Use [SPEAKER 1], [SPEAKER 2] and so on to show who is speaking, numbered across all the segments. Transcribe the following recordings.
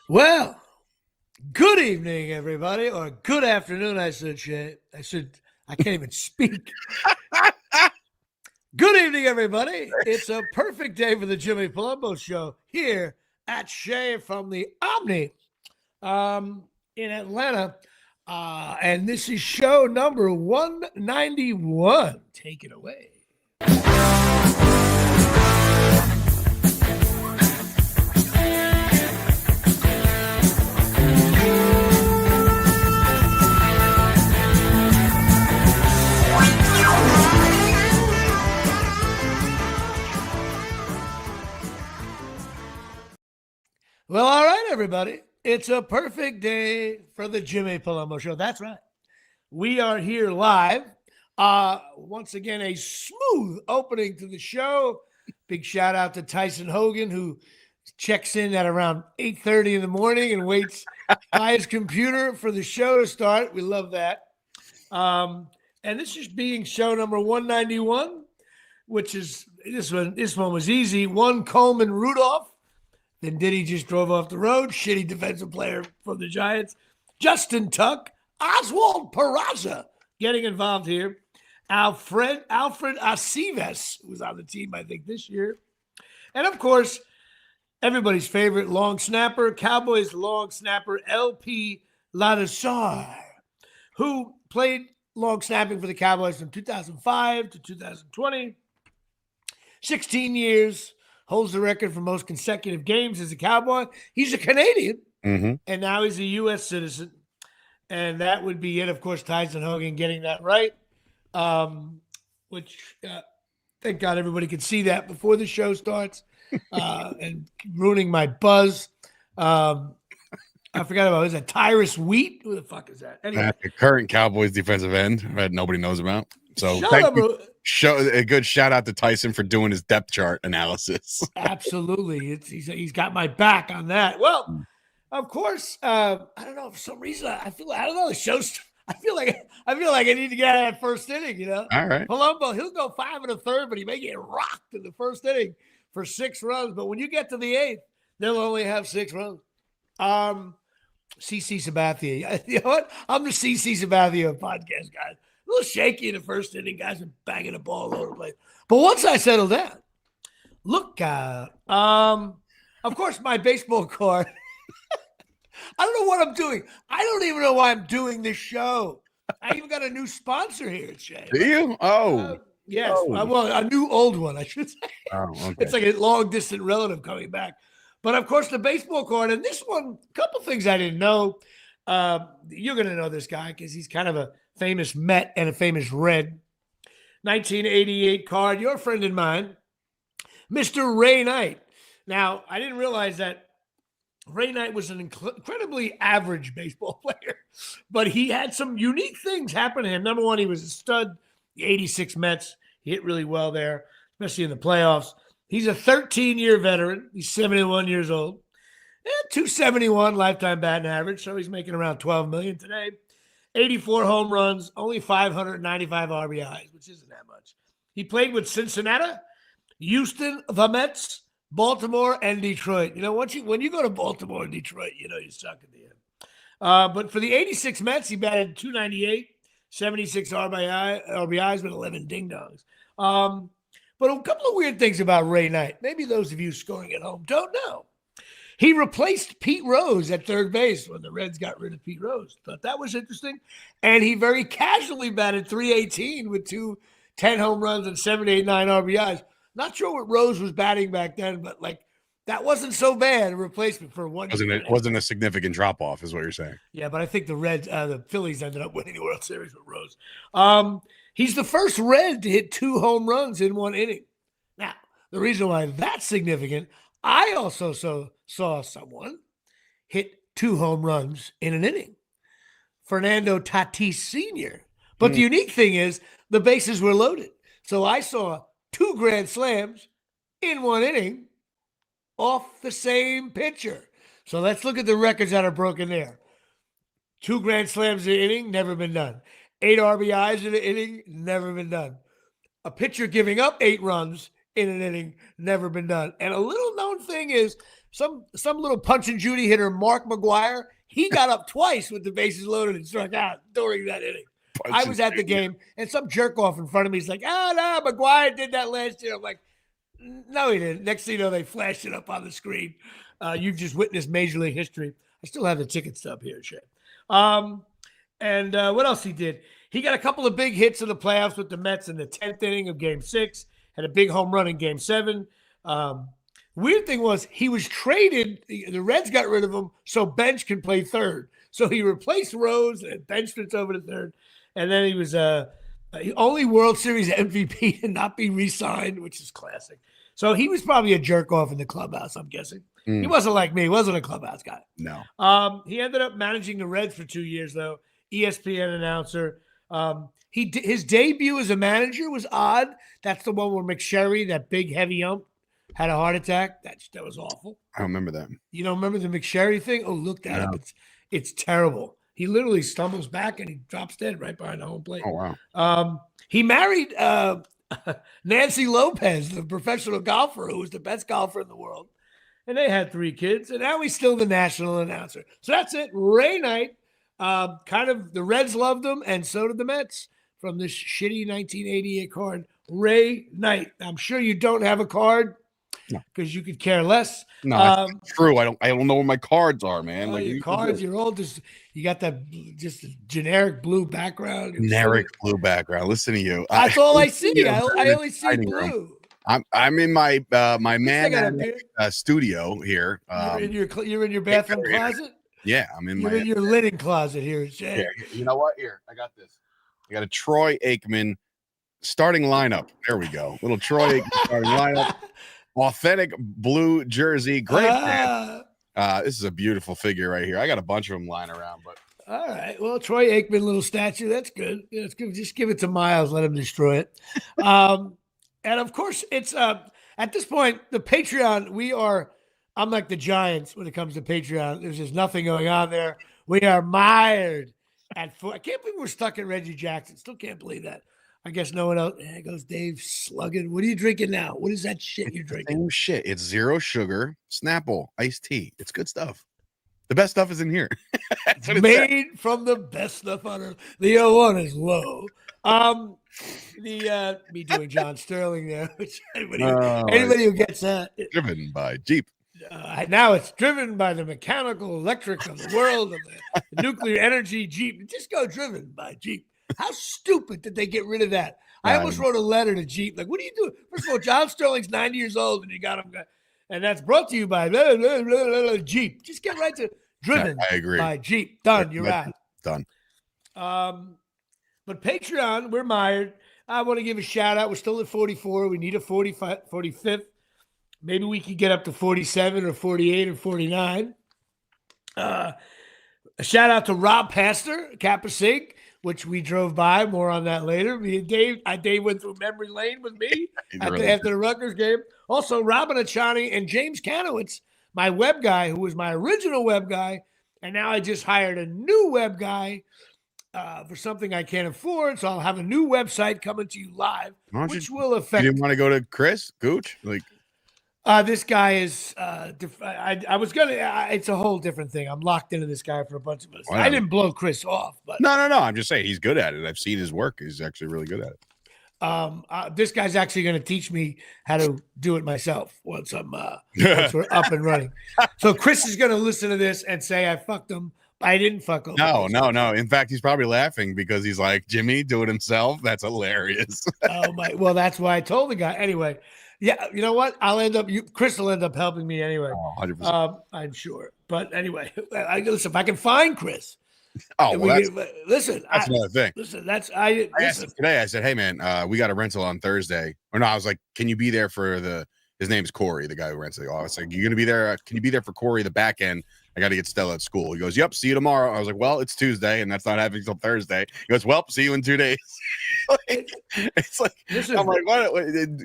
[SPEAKER 1] Well, good evening, everybody, or good afternoon, I should say. I can't even speak. Good evening, everybody. It's a perfect day for the Jimmy Palumbo Show here at Shea from the Omni in Atlanta. And this is show number 191. Take it away. Well, all right, everybody. It's a perfect day for the Jimmy Palumbo Show. That's right. We are here live. Once again, a smooth opening to the show. Big shout out to Tyson Hogan, who checks in at around 8:30 in the morning and waits by his computer for the show to start. We love that. And this is being show number 191, which is this one was easy. One Coleman Rudolph. Then Diddy just drove off the road. Shitty defensive player for the Giants. Justin Tuck. Oswald Peraza getting involved here. Alfred Aceves was on the team, I think, this year. And, of course, everybody's favorite long snapper, Cowboys long snapper LP Ladouceur, who played long snapping for the Cowboys from 2005 to 2020. 16 years. Holds the record for most consecutive games as a Cowboy. He's a Canadian, and now he's a U.S. citizen. And that would be it. Of course, Tyson Hogan getting that right, which thank God everybody could see that before the show starts and ruining my buzz. I forgot about, is that Tyrus Wheat? Who the fuck is that? Anyway.
[SPEAKER 2] The current Cowboys defensive end that nobody knows about. So a good shout out to Tyson for doing his depth chart analysis.
[SPEAKER 1] Absolutely. He's got my back on that. Well, of course, I don't know, for some reason I don't know, the show's I feel like I need to get out of that first inning, you know.
[SPEAKER 2] All right.
[SPEAKER 1] Palumbo, he'll go 5 1/3, but he may get rocked in the first inning for 6 runs. But when you get to the 8th, they'll only have 6 runs. CC Sabathia. You know what? I'm the CC Sabathia podcast, guys. A little shaky in the first inning. Guys are banging the ball all over the place. But once I settle down, look out. Of course, my baseball card. I don't know what I'm doing. I don't even know why I'm doing this show. I even got a new sponsor here at Shea.
[SPEAKER 2] Do you?
[SPEAKER 1] Yes. Oh. Well, a new old one, I should say.
[SPEAKER 2] Oh, okay.
[SPEAKER 1] It's like a long distant relative coming back. But, of course, the baseball card. And this one, a couple things I didn't know. You're going to know this guy because he's kind of a famous Met and a famous Red. 1988 card, your friend and mine, Mr. Ray Knight. Now, I didn't realize that Ray Knight was an incredibly average baseball player, but he had some unique things happen to him. Number one, he was a stud, the 86 Mets. He hit really well there, especially in the playoffs. He's a 13-year veteran. He's 71 years old. 271 lifetime batting average, so he's making around $12 million today. 84 home runs, only 595 RBIs, which isn't that much. He played with Cincinnati, Houston, the Mets, Baltimore, and Detroit. You know, when you go to Baltimore and Detroit, you know you suck at the end. But for the 86 Mets, he batted 298, 76 RBIs with 11 ding-dongs. But a couple of weird things about Ray Knight. Maybe those of you scoring at home don't know. He replaced Pete Rose at third base when the Reds got rid of Pete Rose. Thought that was interesting. And he very casually batted 318 with 10 home runs and 789 RBIs. Not sure what Rose was batting back then, but that wasn't so bad a replacement for one.
[SPEAKER 2] It wasn't a significant drop off, is what you're saying.
[SPEAKER 1] Yeah, but I think the Phillies ended up winning the World Series with Rose. He's the first Red to hit 2 home runs in 1 inning. Now, the reason why that's significant, I also saw someone hit 2 home runs in an inning. Fernando Tatis Sr. But the unique thing is the bases were loaded. So I saw 2 grand slams in 1 inning off the same pitcher. So let's look at the records that are broken there. 2 grand slams in an inning, never been done. 8 RBIs in an inning, never been done. A pitcher giving up 8 runs in an inning, never been done. And a little known thing is some little punch and Judy hitter, Mark McGuire. He got up twice with the bases loaded and struck out during that inning. I was at the game, and some jerk off in front of me is like, "Oh no, McGuire did that last year." I'm like, "No, he didn't." Next thing you know, they flashed it up on the screen. You've just witnessed Major League history. I still have the ticket stub here, shit. And what else he did? He got a couple of big hits in the playoffs with the Mets in the 10th inning of Game 6. Had a big home run in Game 7. Weird thing was he was traded. The Reds got rid of him so Bench can play third. So he replaced Rose and Bench fits over to third. And then he was only World Series MVP to not be re-signed, which is classic. So he was probably a jerk off in the clubhouse, I'm guessing. He wasn't like me. He wasn't a clubhouse guy.
[SPEAKER 2] No.
[SPEAKER 1] He ended up managing the Reds for 2 years, though. ESPN announcer. His debut as a manager was odd. That's the one where McSherry, that big heavy ump, had a heart attack. That was awful.
[SPEAKER 2] I don't remember that.
[SPEAKER 1] You don't remember the McSherry thing? Oh, look that up. It's terrible. He literally stumbles back and he drops dead right behind the home plate.
[SPEAKER 2] Oh, wow.
[SPEAKER 1] He married Nancy Lopez, the professional golfer who was the best golfer in the world. And they had 3 kids. And now he's still the national announcer. So that's it. Ray Knight. Kind of the Reds loved him, and so did the Mets from this shitty 1988 card. Ray Knight. I'm sure you don't have a card because you could care less.
[SPEAKER 2] No, that's true. I don't know where my cards are, man.
[SPEAKER 1] Like your cards, you're all just you got that just a generic blue background.
[SPEAKER 2] Generic blue background. Listen to you.
[SPEAKER 1] That's all I see. I only see blue.
[SPEAKER 2] I'm in my man studio here.
[SPEAKER 1] You're in your bathroom closet.
[SPEAKER 2] Yeah, I'm in
[SPEAKER 1] in your linen closet here, Jay.
[SPEAKER 2] Here, you know what? Here, I got this. I got a Troy Aikman starting lineup. There we go. Little Troy Aikman starting lineup. Authentic blue jersey. Great. This is a beautiful figure right here. I got a bunch of them lying around, but
[SPEAKER 1] all right. Well, Troy Aikman, little statue. That's good. Yeah, it's good. Just give it to Miles. Let him destroy it. And of course, it's at this point the Patreon. I'm like the Giants when it comes to Patreon. There's just nothing going on there. We are mired at 4. I can't believe we're stuck at Reggie Jackson. Still can't believe that. I guess no one else. There goes Dave slugging. What are you drinking now? What is that shit you're drinking?
[SPEAKER 2] Same shit. It's 0 sugar, Snapple, iced tea. It's good stuff. The best stuff is in here.
[SPEAKER 1] That's what made from the best stuff on earth. The 01 is low. Me doing John Sterling there. Which anybody who gets that.
[SPEAKER 2] Driven by Jeep.
[SPEAKER 1] Now it's driven by the mechanical electric of the world of the nuclear energy Jeep. Just go driven by Jeep. How stupid did they get rid of that? I almost wrote a letter to Jeep. Like, what are you doing? First of all, John Sterling's 90 years old and you got him. And that's brought to you by Jeep. Just get right to driven
[SPEAKER 2] I agree.
[SPEAKER 1] by Jeep. Done. You're right.
[SPEAKER 2] Done.
[SPEAKER 1] But Patreon, we're mired. I want to give a shout out. We're still at 44. We need a 45th. Maybe we could get up to 47 or 48 or 49. A shout out to Rob Pastor, Kappa Sig, which we drove by. More on that later. Me and Dave went through memory lane with me after the Rutgers game. Also, Robin Achani and James Kanowitz, my web guy, who was my original web guy. And now I just hired a new web guy for something I can't afford. So I'll have a new website coming to you live, which will affect.
[SPEAKER 2] You didn't want to go to Chris Gooch?
[SPEAKER 1] This guy is I was gonna it's a whole different thing. I'm locked into this guy for a bunch of us. I didn't blow Chris off, but
[SPEAKER 2] no. I'm just saying he's good at it. I've seen his work. He's actually really good at it.
[SPEAKER 1] This guy's actually going to teach me how to do it myself once once we're up and running. So Chris is going to listen to this and say I fucked him. I didn't fuck him.
[SPEAKER 2] No. In fact, he's probably laughing because he's like, Jimmy, do it himself. That's hilarious.
[SPEAKER 1] Oh my! Well, that's why I told the guy anyway. Yeah, you know what? Chris will end up helping me anyway.
[SPEAKER 2] 100%.
[SPEAKER 1] I'm sure. But anyway, listen, if I can find Chris.
[SPEAKER 2] Oh, well,
[SPEAKER 1] that's
[SPEAKER 2] another thing.
[SPEAKER 1] Listen,
[SPEAKER 2] I asked him today. I said, hey, man, we got a rental on Thursday. Or no, I was like, can you be there for his name's Corey, the guy who rents the office. Like, you going to be there? Can you be there for Corey, the back end? I got to get Stella at school. He goes, yep, see you tomorrow. I was like, well, it's Tuesday, and that's not happening until Thursday. He goes, well, see you in 2 days. It's like, listen, I'm like, what?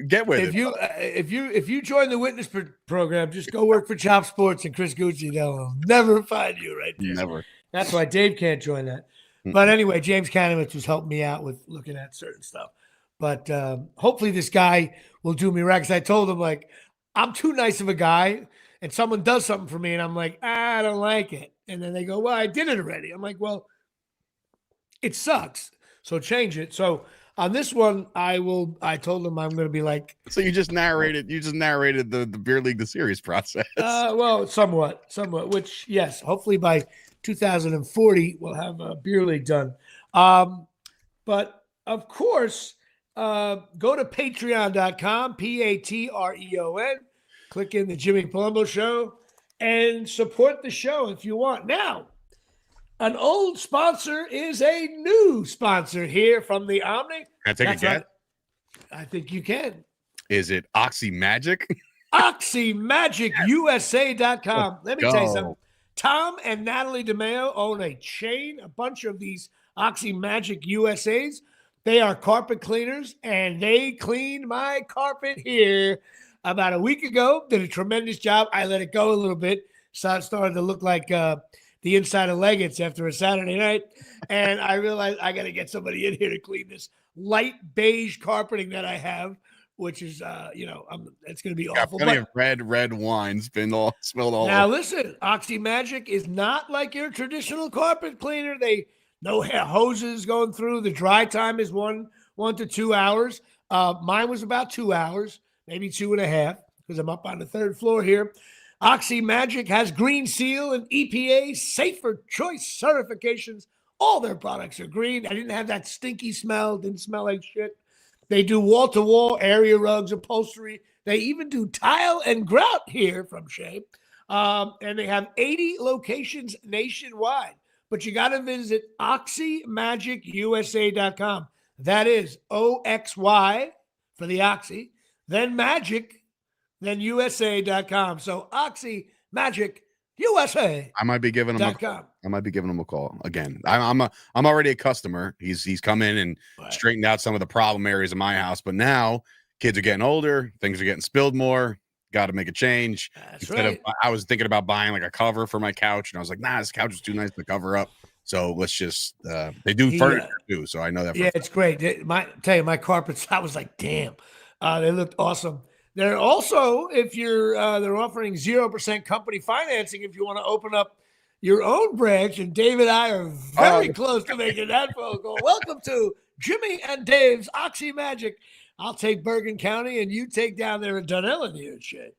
[SPEAKER 2] Get with it.
[SPEAKER 1] If you join the witness program, just go work for Chop Sports and Chris Gucci. They'll never find you right there.
[SPEAKER 2] Never.
[SPEAKER 1] That's why Dave can't join that. But anyway, James Kanowitz was helping me out with looking at certain stuff. But hopefully this guy will do me right. Because I told him, like, I'm too nice of a guy. and someone does something for me and I'm like, I don't like it. And then they go, well, I did it already. I'm like, well, it sucks. So change it. So on this one, I told them I'm going to be like,
[SPEAKER 2] So you just narrated the beer league, the series process.
[SPEAKER 1] well, somewhat, which yes, hopefully by 2040, we'll have a beer league done. But of course, go to patreon.com, Patreon, click in the Jimmy Palumbo Show and support the show if you want. Now, an old sponsor is a new sponsor here from the Omni.
[SPEAKER 2] Can I take a guess?
[SPEAKER 1] I think you can.
[SPEAKER 2] Is it Oxy Magic?
[SPEAKER 1] OxyMagicUSA.com. Let me tell you something. Tom and Natalie DeMeo own a bunch of these Oxy Magic USAs. They are carpet cleaners, and they cleaned my carpet here about a week ago. Did a tremendous job. I let it go a little bit, so it started to look like the inside of Leggett's after a Saturday night. And I realized I got to get somebody in here to clean this light beige carpeting that I have, which is, it's going to be awful.
[SPEAKER 2] Plenty of red wine spilled all
[SPEAKER 1] now,
[SPEAKER 2] over.
[SPEAKER 1] listen, Oxy Magic is not like your traditional carpet cleaner. No hoses going through. The dry time is 1 to 2 hours. Mine was about 2 hours, maybe 2.5, because I'm up on the 3rd floor here. Oxy Magic has Green Seal and EPA Safer Choice certifications. All their products are green. I didn't have that stinky smell. Didn't smell like shit. They do wall-to-wall area rugs, upholstery. They even do tile and grout here from Shea. And they have 80 locations nationwide. But you got to visit OxyMagicUSA.com. That is OXY for the Oxy, then Magic, then USA.com. So Oxy Magic USA.
[SPEAKER 2] I might be giving him a call again. I'm already a customer. He's come in and straightened out some of the problem areas of my house, but now kids are getting older, things are getting spilled more. Got to make a change. I was thinking about buying like a cover for my couch, and I was like, nah, this couch is too nice to cover up. So let's just they do furniture too. So I know that.
[SPEAKER 1] It's great. My carpets, I was like, damn, they looked awesome. They're also, if you're, they're offering 0% company financing if you want to open up your own branch. And Dave and I are very close to making that phone call. Welcome to Jimmy and Dave's Oxy Magic. I'll take Bergen County, and you take down there in Dunellen here and shit.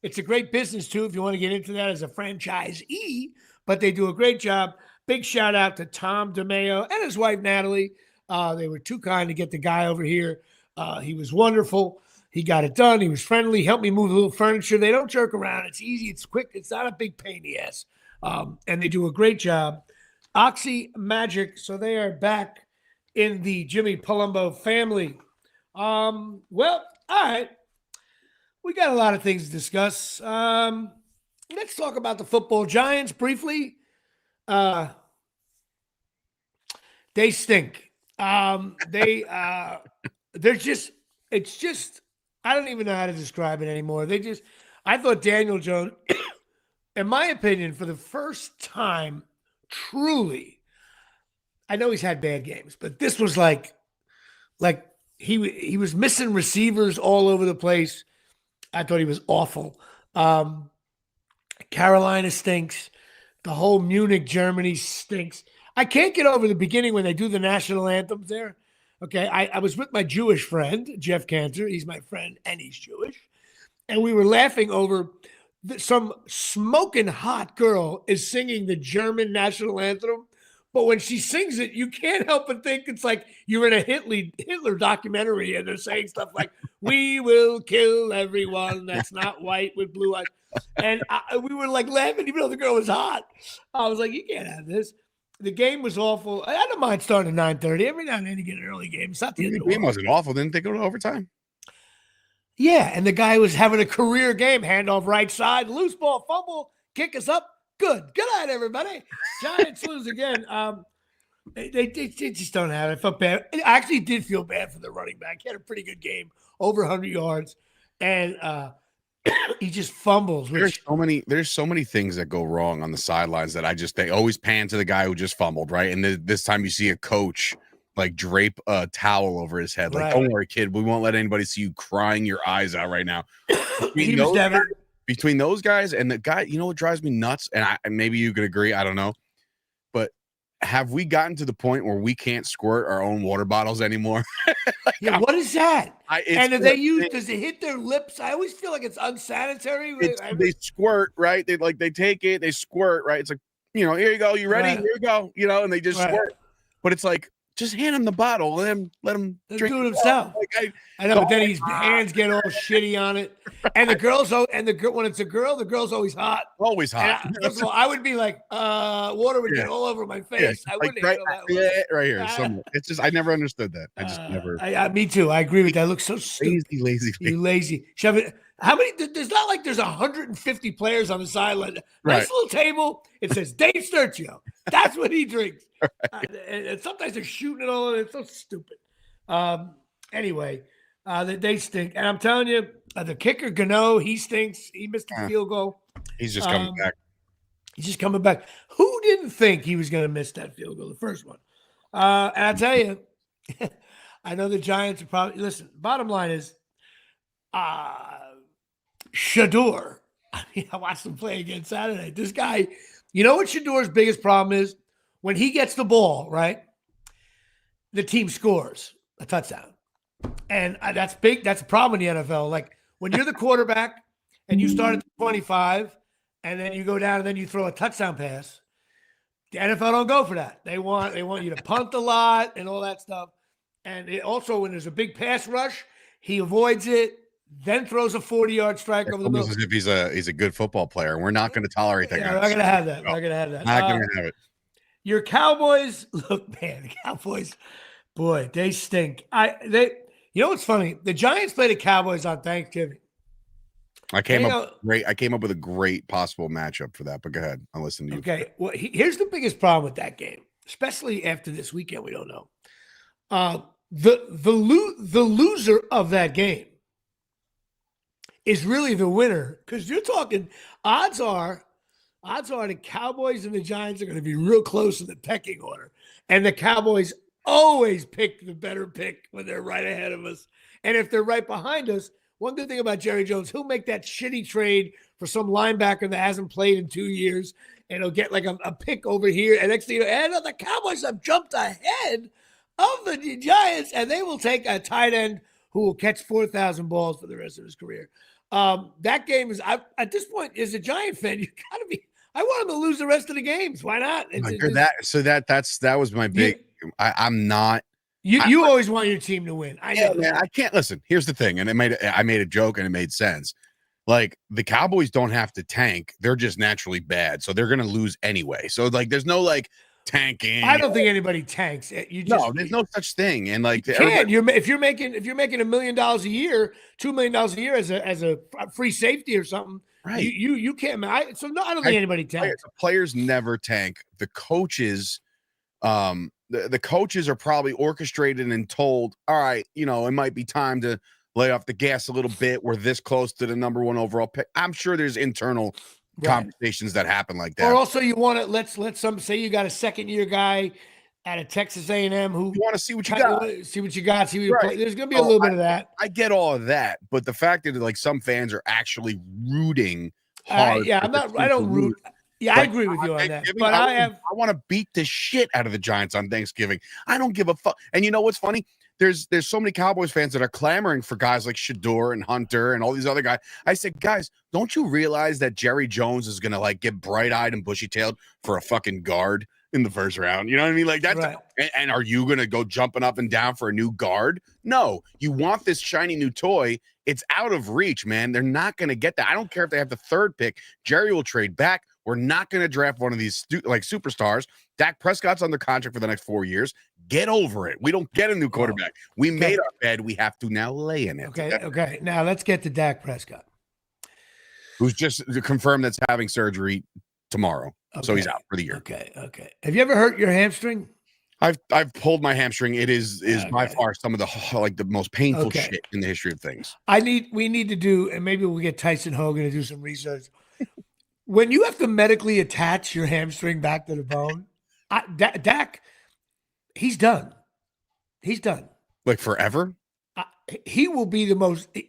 [SPEAKER 1] It's a great business too if you want to get into that as a franchisee. But they do a great job. Big shout out to Tom DeMeo and his wife Natalie. They were too kind to get the guy over here. He was wonderful. He got it done. He was friendly. Helped me move a little furniture. They don't jerk around. It's easy. It's quick. It's not a big pain in the ass. And they do a great job. Oxy Magic. So they are back in the Jimmy Palumbo family. Well, all right. We got a lot of things to discuss. Let's talk about the football Giants briefly. They stink. They're just, it's just, I don't even know how to describe it anymore. I thought Daniel Jones, in my opinion, for the first time, truly, I know he's had bad games, but this was like he was missing receivers all over the place. I thought he was awful. Carolina stinks. The whole Munich, Germany stinks. I can't get over the beginning when they do the national anthems there. Okay, I was with my Jewish friend, Jeff Cantor. He's my friend, and he's Jewish. And we were laughing over some smoking hot girl is singing the German national anthem. But when she sings it, you can't help but think it's like you're in a Hitler documentary and they're saying stuff like, we will kill everyone that's not white with blue eyes. And we were like laughing, even though the girl was hot. I was like, you can't have this. The game was awful. I don't mind starting at 9:30. Every now and then you get an early game. It's not the end of the
[SPEAKER 2] game wasn't awful. Didn't they go to overtime?
[SPEAKER 1] Yeah, and the guy was having a career game. Handoff right side, loose ball, fumble, kick us up. Good night, everybody. Giants lose again. They just don't have it. I felt bad. I actually did feel bad for the running back. He had a pretty good game, over 100 yards, and he just fumbles.
[SPEAKER 2] There's so many things that go wrong on the sidelines that they always pan to the guy who just fumbled, right? And this time you see a coach like drape a towel over his head, like, don't worry, kid, we won't let anybody see you crying your eyes out right now.
[SPEAKER 1] He was devastated.
[SPEAKER 2] between those guys and the guy, you know what drives me nuts? And maybe you could agree, I don't know. But have we gotten to the point where we can't squirt our own water bottles anymore? Like,
[SPEAKER 1] Yeah, what is that? And do does it hit their lips? I always feel like it's unsanitary.
[SPEAKER 2] They squirt, right? They take it, they squirt, right? It's like, here you go, you ready?
[SPEAKER 1] Right.
[SPEAKER 2] Here you go, and they just squirt. But it's like, just hand him the bottle, let him drink
[SPEAKER 1] do it himself.
[SPEAKER 2] Like,
[SPEAKER 1] I know, but then his hands get all shitty on it. And the girls, when it's a girl, the girl's always hot.
[SPEAKER 2] Always hot.
[SPEAKER 1] First of all, I would be like, water would get all over my face. I wouldn't handle that.
[SPEAKER 2] Right here. It's just, I never understood that. I just never.
[SPEAKER 1] Me too. I agree with that. It looks so stupid.
[SPEAKER 2] Lazy.
[SPEAKER 1] You lazy. Shove it. How many? There's not like there's 150 players on the sideline. Nice little table. It says Dave Sturcio. That's what he drinks. Right. And sometimes they're shooting it all. It's so stupid. Anyway, they stink. And I'm telling you, the kicker, Gano, he stinks. He missed the field goal.
[SPEAKER 2] He's just coming back.
[SPEAKER 1] He's just coming back. Who didn't think he was going to miss that field goal, the first one? And I tell you, I know the Giants are probably – listen, bottom line is Shador. I watched him play again Saturday. This guy – you know what Shador's biggest problem is? When he gets the ball, right, the team scores a touchdown. And that's big. That's a problem in the NFL. Like when you're the quarterback and you start at 25 and then you go down and then you throw a touchdown pass, the NFL don't go for that. They want you to punt a lot and all that stuff. And also when there's a big pass rush, he avoids it, then throws a 40-yard strike over the middle.
[SPEAKER 2] As if he's a good football player. We're not going to tolerate that.
[SPEAKER 1] Yeah, we're not going to have that. We're not going to have that.
[SPEAKER 2] Not going to have it.
[SPEAKER 1] Your Cowboys, look, man, the Cowboys, boy, they stink. You know what's funny? The Giants play the Cowboys on Thanksgiving.
[SPEAKER 2] I came up with a great possible matchup for that, but go ahead. I'll listen to you.
[SPEAKER 1] Okay. Well, here's the biggest problem with that game, especially after this weekend. We don't know. The loser of that game is really the winner, because you're talking odds are the Cowboys and the Giants are going to be real close in the pecking order. And the Cowboys always pick the better pick when they're right ahead of us. And if they're right behind us, one good thing about Jerry Jones, he'll make that shitty trade for some linebacker that hasn't played in 2 years, and he'll get like a pick over here. And next thing you know, the Cowboys have jumped ahead of the Giants, and they will take a tight end who will catch 4,000 balls for the rest of his career. That game is, at this point, as a Giant fan, you got to be. I want them to lose the rest of the games. Why not?
[SPEAKER 2] That was my big. I'm not.
[SPEAKER 1] You always want your team to win. I know.
[SPEAKER 2] Man, I can't listen. Here's the thing, and I made a joke, and it made sense. Like the Cowboys don't have to tank; they're just naturally bad, so they're gonna lose anyway. So like, there's no like tanking.
[SPEAKER 1] I don't think anybody tanks.
[SPEAKER 2] There's no such thing. And like,
[SPEAKER 1] if you're making $1 million a year, $2 million a year as a free safety or something, right? You can't. I don't think anybody tanks.
[SPEAKER 2] Players never tank. The coaches, the coaches are probably orchestrated and told, all right, it might be time to lay off the gas a little bit. We're this close to the number 1 overall pick. I'm sure there's internal conversations that happen like that.
[SPEAKER 1] Or also you want to let's some say you got a second-year guy at a Texas A&M who
[SPEAKER 2] you want to see what you got.
[SPEAKER 1] See what you got. See what you play. There's going to be a little bit of that.
[SPEAKER 2] I get all of that, but the fact that like some fans are actually rooting hard.
[SPEAKER 1] I don't root. Yeah, I agree with you on that. But I
[SPEAKER 2] want to beat the shit out of the Giants on Thanksgiving. I don't give a fuck. And you know what's funny? There's so many Cowboys fans that are clamoring for guys like Shador and Hunter and all these other guys. I said, guys, don't you realize that Jerry Jones is gonna like get bright-eyed and bushy-tailed for a fucking guard in the first round? You know what I mean? Like that's right. And are you gonna go jumping up and down for a new guard? No, you want this shiny new toy. It's out of reach, man. They're not gonna get that. I don't care if they have the 3rd pick. Jerry will trade back. We're not going to draft one of these superstars. Dak Prescott's under contract for the next 4 years. Get over it. We don't get a new quarterback. We made our bed. We have to now lay in it.
[SPEAKER 1] Okay. Now let's get to Dak Prescott,
[SPEAKER 2] who's just confirmed that's having surgery tomorrow. Okay. So he's out for the year.
[SPEAKER 1] Okay. Have you ever hurt your hamstring?
[SPEAKER 2] I've pulled my hamstring. It is by far some of the most painful shit in the history of things.
[SPEAKER 1] We need to do, and maybe we'll get Tyson Hogan to do some research. When you have to medically attach your hamstring back to the bone, Dak, he's done. He's done.
[SPEAKER 2] Like forever?
[SPEAKER 1] He will be the most. They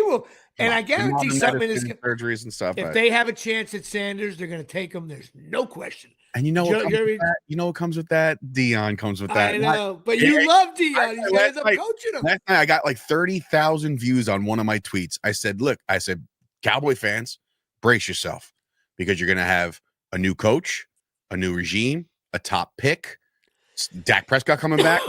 [SPEAKER 1] will. And I guarantee something is
[SPEAKER 2] surgeries and stuff.
[SPEAKER 1] If they have a chance at Sanders, they're going to take him. There's no question.
[SPEAKER 2] And you know what comes with that? You know what comes with that? Deion comes with that.
[SPEAKER 1] I know, but you love Deion. He's going to end up coaching him.
[SPEAKER 2] Last night I got like 30,000 views on one of my tweets. I said, look, Cowboy fans, brace yourself because you're going to have a new coach, a new regime, a top pick, Dak Prescott coming back.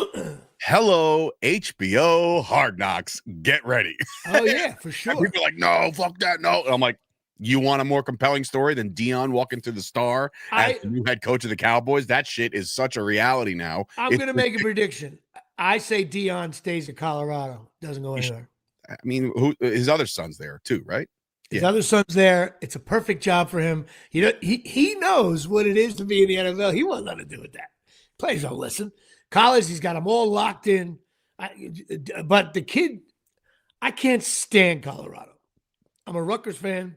[SPEAKER 2] Hello, HBO Hard Knocks. Get ready.
[SPEAKER 1] Oh, yeah, for sure.
[SPEAKER 2] People are like, no, fuck that, no. And I'm like, you want a more compelling story than Deion walking through the star as the new head coach of the Cowboys? That shit is such a reality now.
[SPEAKER 1] I'm going to make a prediction. I say Deion stays at Colorado. Doesn't go anywhere.
[SPEAKER 2] I mean, his other son's there too, right?
[SPEAKER 1] His other son's there. It's a perfect job for him. He knows what it is to be in the NFL. He wants nothing to do with that. Players don't listen. College, he's got them all locked in. But the kid, I can't stand Colorado. I'm a Rutgers fan.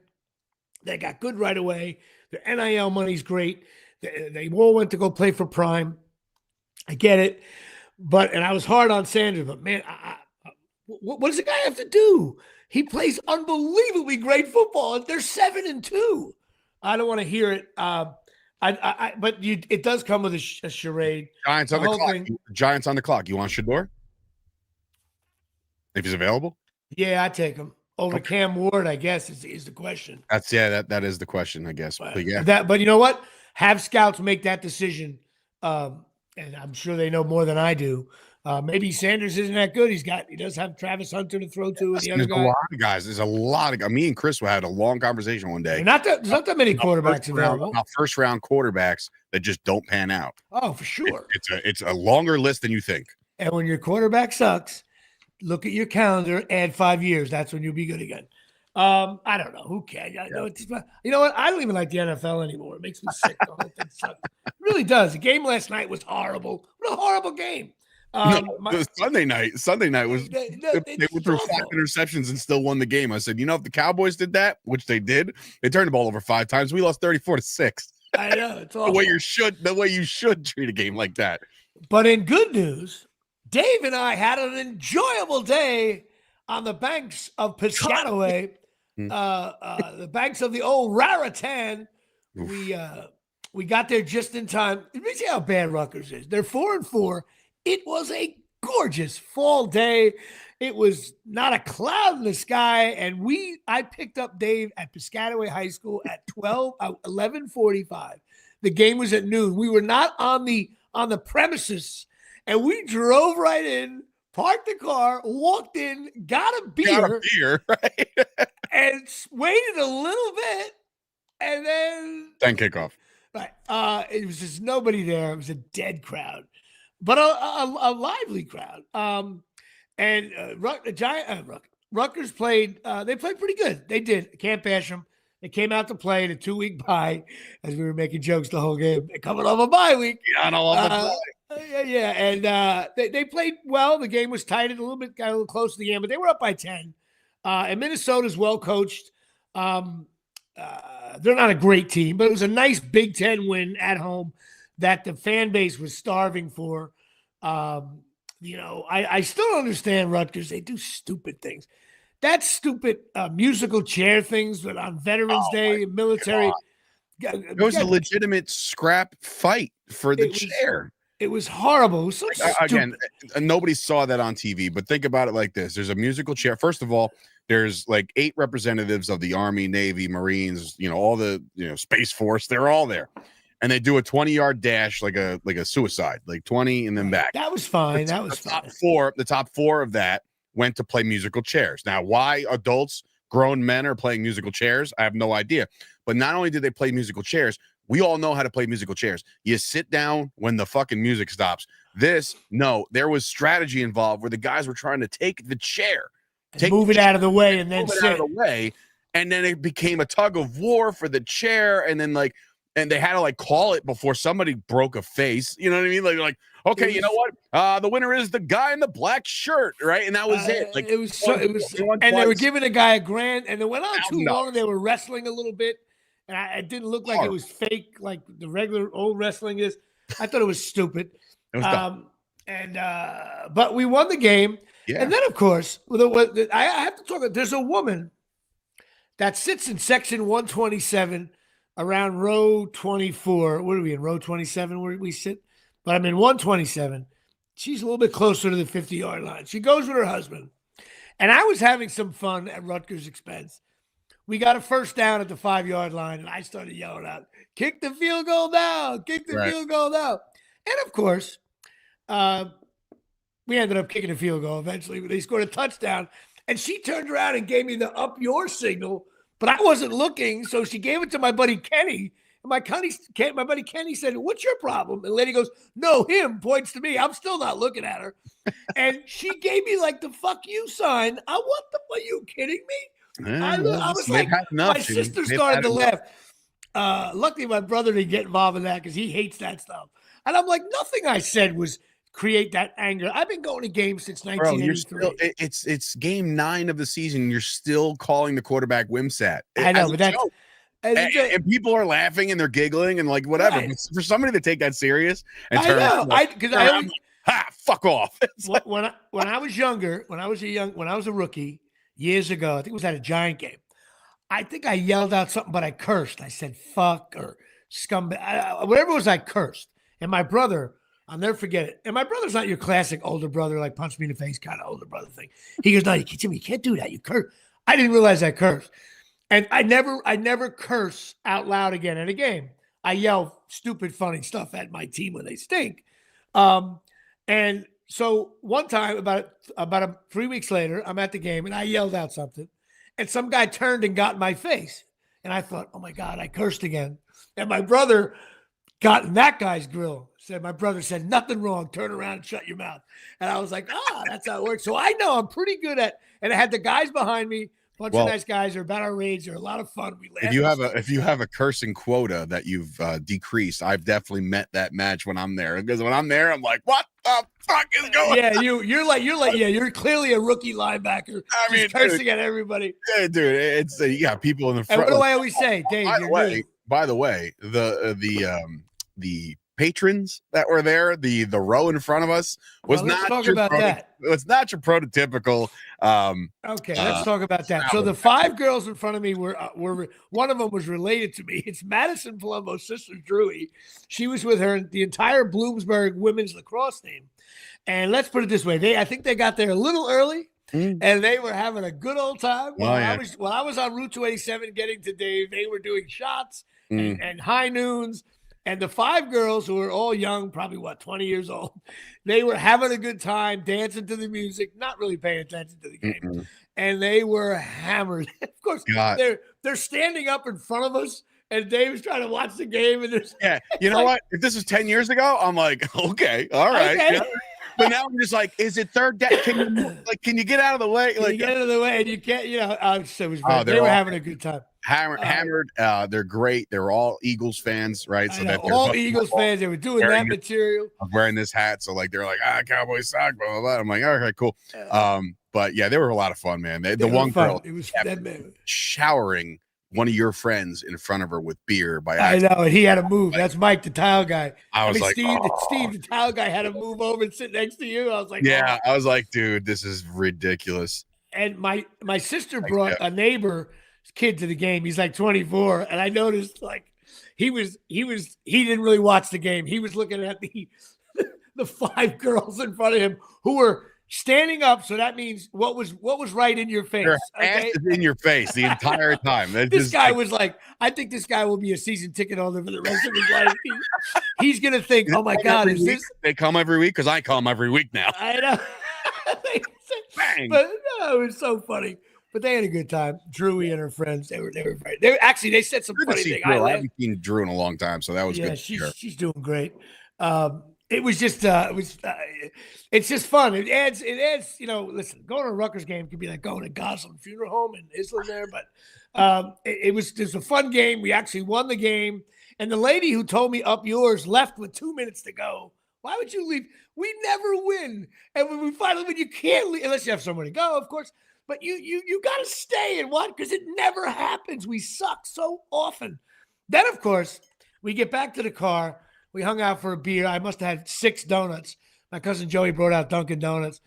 [SPEAKER 1] They got good right away. Their NIL money's great. They all went to go play for Prime. I get it. And I was hard on Sanders, but man, what does the guy have to do? He plays unbelievably great football. They're 7-2. I don't want to hear it. But it does come with a charade.
[SPEAKER 2] Giants on the clock. Giants on the clock. You want Shador? If he's available?
[SPEAKER 1] Yeah, I take him. Over Cam Ward, I guess, is the question.
[SPEAKER 2] That is the question, I guess. But yeah.
[SPEAKER 1] But you know what? Have scouts make that decision. And I'm sure they know more than I do. Maybe Sanders isn't that good. He does have Travis Hunter to throw to.
[SPEAKER 2] There's a lot of guys. There's a lot of. Me and Chris had a long conversation one day.
[SPEAKER 1] There's not that many quarterbacks available.
[SPEAKER 2] First round quarterbacks that just don't pan out.
[SPEAKER 1] Oh, for sure.
[SPEAKER 2] It's a longer list than you think.
[SPEAKER 1] And when your quarterback sucks, look at your calendar. Add 5 years. That's when you'll be good again. I don't know. Who cares? You know what? I don't even like the NFL anymore. It makes me sick. The whole thing sucks. It really does. The game last night was horrible. What a horrible game.
[SPEAKER 2] Sunday night was they threw 5 interceptions and still won the game. I said, if the Cowboys did that, which they did, they turned the ball over 5 times. We lost 34-6.
[SPEAKER 1] I know it's awful.
[SPEAKER 2] the way you should treat a game like that.
[SPEAKER 1] But in good news, Dave and I had an enjoyable day on the banks of Piscataway, the banks of the old Raritan. We got there just in time. Let me see how bad Rutgers is. They're 4-4. It was a gorgeous fall day. It was not a cloud in the sky. And I picked up Dave at Piscataway High School at 11:45. The game was at noon. We were not on the premises. And we drove right in, parked the car, walked in, got a beer,
[SPEAKER 2] right?
[SPEAKER 1] And waited a little bit. And then
[SPEAKER 2] kickoff.
[SPEAKER 1] Right. It was just nobody there. It was a dead crowd. But a lively crowd. Rutgers played. They played pretty good. They did. Can't bash them. They came out to play in a 2-week bye, as we were making jokes the whole game. They're coming off a bye week. Yeah. And they played well. The game was tight. Got a little close to the end, but they were up by 10. And Minnesota's well coached. They're not a great team, but it was a nice Big Ten win at home that the fan base was starving for. I still don't understand Rutgers. They do stupid things. That stupid musical chair things on Veterans Day, military.
[SPEAKER 2] It was a legitimate scrap fight for the chair.
[SPEAKER 1] It was horrible. It was so
[SPEAKER 2] again, nobody saw that on TV, but think about it like this. There's a musical chair. First of all, there's like 8 representatives of the Army, Navy, Marines, all the, Space Force. They're all there. And they do a 20-yard dash, like a suicide, like 20 and then back.
[SPEAKER 1] That was fine.
[SPEAKER 2] The top four of that went to play musical chairs. Now, why adults, grown men are playing musical chairs, I have no idea. But not only did they play musical chairs, we all know how to play musical chairs. You sit down when the fucking music stops. There was strategy involved where the guys were trying to take the chair,
[SPEAKER 1] move it out of the way, and then sit
[SPEAKER 2] out of the way. And then it became a tug of war for the chair. And then and they had to call it before somebody broke a face. You know what I mean? Like, okay, you know what? The winner is the guy in the black shirt, right? And that was it.
[SPEAKER 1] And they were giving a guy $1,000, and it went on too long. They were wrestling a little bit, and it didn't look like it was fake, like the regular old wrestling is. I thought it was stupid.
[SPEAKER 2] It was dumb.
[SPEAKER 1] But we won the game.
[SPEAKER 2] Yeah.
[SPEAKER 1] And then, of course, I have to talk. There's a woman that sits in section 127 around row 24. What are we in, row 27 where we sit? But I'm in 127. She's a little bit closer to the 50-yard line. She goes with her husband. And I was having some fun at Rutgers' expense. We got a first down at the 5-yard line, and I started yelling out, kick the field goal now, kick the field goal now. And, of course, we ended up kicking a field goal eventually. They scored a touchdown, and she turned around and gave me the up your signal, but I wasn't looking, so she gave it to my buddy Kenny. And my buddy Kenny said, what's your problem? And the lady goes, no, him, points to me. I'm still not looking at her. And she gave me like the fuck you sign. Are you kidding me? I was like, my sister started to laugh. Luckily, my brother didn't get involved in that because he hates that stuff. And I'm like, nothing I said was create that anger. I've been going to games since 1983.
[SPEAKER 2] Bro, it's game 9 of the season. You're still calling the quarterback Wimsat.
[SPEAKER 1] I know, but that's...
[SPEAKER 2] And people are laughing and they're giggling and like whatever. Right. For somebody to take that serious and
[SPEAKER 1] turn, I know,
[SPEAKER 2] like, fuck off.
[SPEAKER 1] When I was younger, when I was a rookie years ago, I think it was at a Giant game. I think I yelled out something, but I cursed. I said fuck or scumbag, whatever it was. I cursed, and my brother, I'll never forget it. And my brother's not your classic older brother, like punch me in the face kind of older brother thing. He goes, no, Jimmy, you can't do that. You curse. I didn't realize I cursed. And I never curse out loud again in a game. I yell stupid, funny stuff at my team when they stink. And so one time, about 3 weeks later, I'm at the game and I yelled out something, and some guy turned and got in my face. And I thought, oh my God, I cursed again. And my brother got in that guy's grill. My brother said, nothing wrong. Turn around and shut your mouth. And I was like, that's how it works. So I know I'm pretty good at, and I had the guys behind me. Bunch of nice guys. Are about our age. They're a lot of fun. We laugh.
[SPEAKER 2] If you have a cursing quota that you've decreased, I've definitely met that match when I'm there. Because when I'm there, I'm like, what the fuck is going on?
[SPEAKER 1] Yeah, you're clearly a rookie linebacker. I mean, cursing at everybody.
[SPEAKER 2] Yeah, dude, it's you got people in the front.
[SPEAKER 1] And what do I always say, Dave?
[SPEAKER 2] By the way, the patrons that were there, the row in front of us was not your prototypical.
[SPEAKER 1] Okay, let's talk about that. So the 5 girls in front of me were one of them was related to me. It's Madison Palumbo's sister, Drewy. She was with her the entire Bloomsburg women's lacrosse team. And let's put it this way: I think they got there a little early, and they were having a good old time. While I was on Route 287 getting to Dave, they were doing shots and high noons. And the 5 girls, who were all young, probably 20 years old, they were having a good time, dancing to the music, not really paying attention to the game. And they were hammered. Of course, they're standing up in front of us, and Dave was trying to watch the game. And
[SPEAKER 2] you know what? If this was 10 years ago, I'm like, okay, all right. Okay. Yeah. But now I'm just like, is it third down? Can you get out of the way?
[SPEAKER 1] You get out of the way, and you can't. They were having a good time.
[SPEAKER 2] Hammered. They're great. They're all Eagles fans, right? So
[SPEAKER 1] that all Eagles fans. They were doing that material.
[SPEAKER 2] I'm wearing this hat, so like they're like, Cowboys suck, blah blah blah. I'm like, okay, cool. But yeah, they were a lot of fun, man. The one girl,
[SPEAKER 1] it was
[SPEAKER 2] showering one of your friends in front of her with beer by
[SPEAKER 1] accident. I know, and he had to move. That's Mike, the tile guy.
[SPEAKER 2] Steve,
[SPEAKER 1] the tile guy, had to move over and sit next to you. I was like,
[SPEAKER 2] I was like, dude, this is ridiculous.
[SPEAKER 1] And my sister brought a neighbor kid to the game. He's like 24, and I noticed like he didn't really watch the game. He was looking at the 5 girls in front of him who were standing up, so that means what was right in your face.
[SPEAKER 2] Your ass is in your face the entire time.
[SPEAKER 1] This guy was like, I think this guy will be a season ticket holder for the rest of his life. He's gonna think, oh my God, is this?
[SPEAKER 2] They come every week because I come every week now.
[SPEAKER 1] I know.
[SPEAKER 2] Bang.
[SPEAKER 1] But no, it was so funny. But they had a good time. Drewy and her friends, they were great. They said some funny things.
[SPEAKER 2] I haven't seen Drew in a long time, so that was good.
[SPEAKER 1] She's doing great. It was just it's just fun. It adds, listen, going to a Rutgers game could be like going to Goslin Funeral Home in Island there, but it was just a fun game. We actually won the game. And the lady who told me up yours left with 2 minutes to go. Why would you leave? We never win. And when you can't leave, unless you have somewhere to go, of course. But you got to stay and watch because it never happens. We suck so often. Then, of course, we get back to the car. We hung out for a beer. I must have had 6 donuts. My cousin Joey brought out Dunkin' Donuts.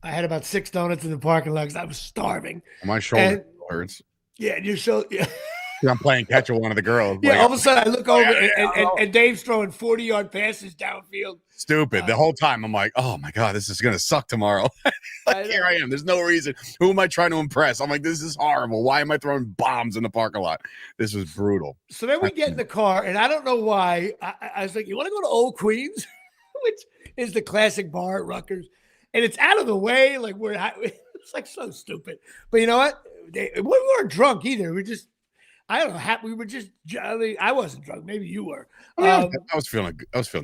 [SPEAKER 1] I had about 6 donuts in the parking lot because I was starving.
[SPEAKER 2] My shoulder hurts.
[SPEAKER 1] Yeah, and you're so yeah.
[SPEAKER 2] I'm playing catch with one of the girls.
[SPEAKER 1] Yeah,
[SPEAKER 2] Like,
[SPEAKER 1] all of a sudden I look over
[SPEAKER 2] yeah.
[SPEAKER 1] and Dave's throwing 40-yard passes downfield.
[SPEAKER 2] Stupid. The whole time I'm like, oh my God, this is gonna suck tomorrow. Like here I am. There's no reason. Who am I trying to impress? I'm like, this is horrible. Why am I throwing bombs in the parking lot? This was brutal.
[SPEAKER 1] So then we get in the car, and I don't know why. I was like, you want to go to Old Queens, which is the classic bar at Rutgers, and it's out of the way. Like it's like so stupid. But you know what? We weren't drunk either. I don't know. We were just. I wasn't drunk. Maybe you were.
[SPEAKER 2] I was feeling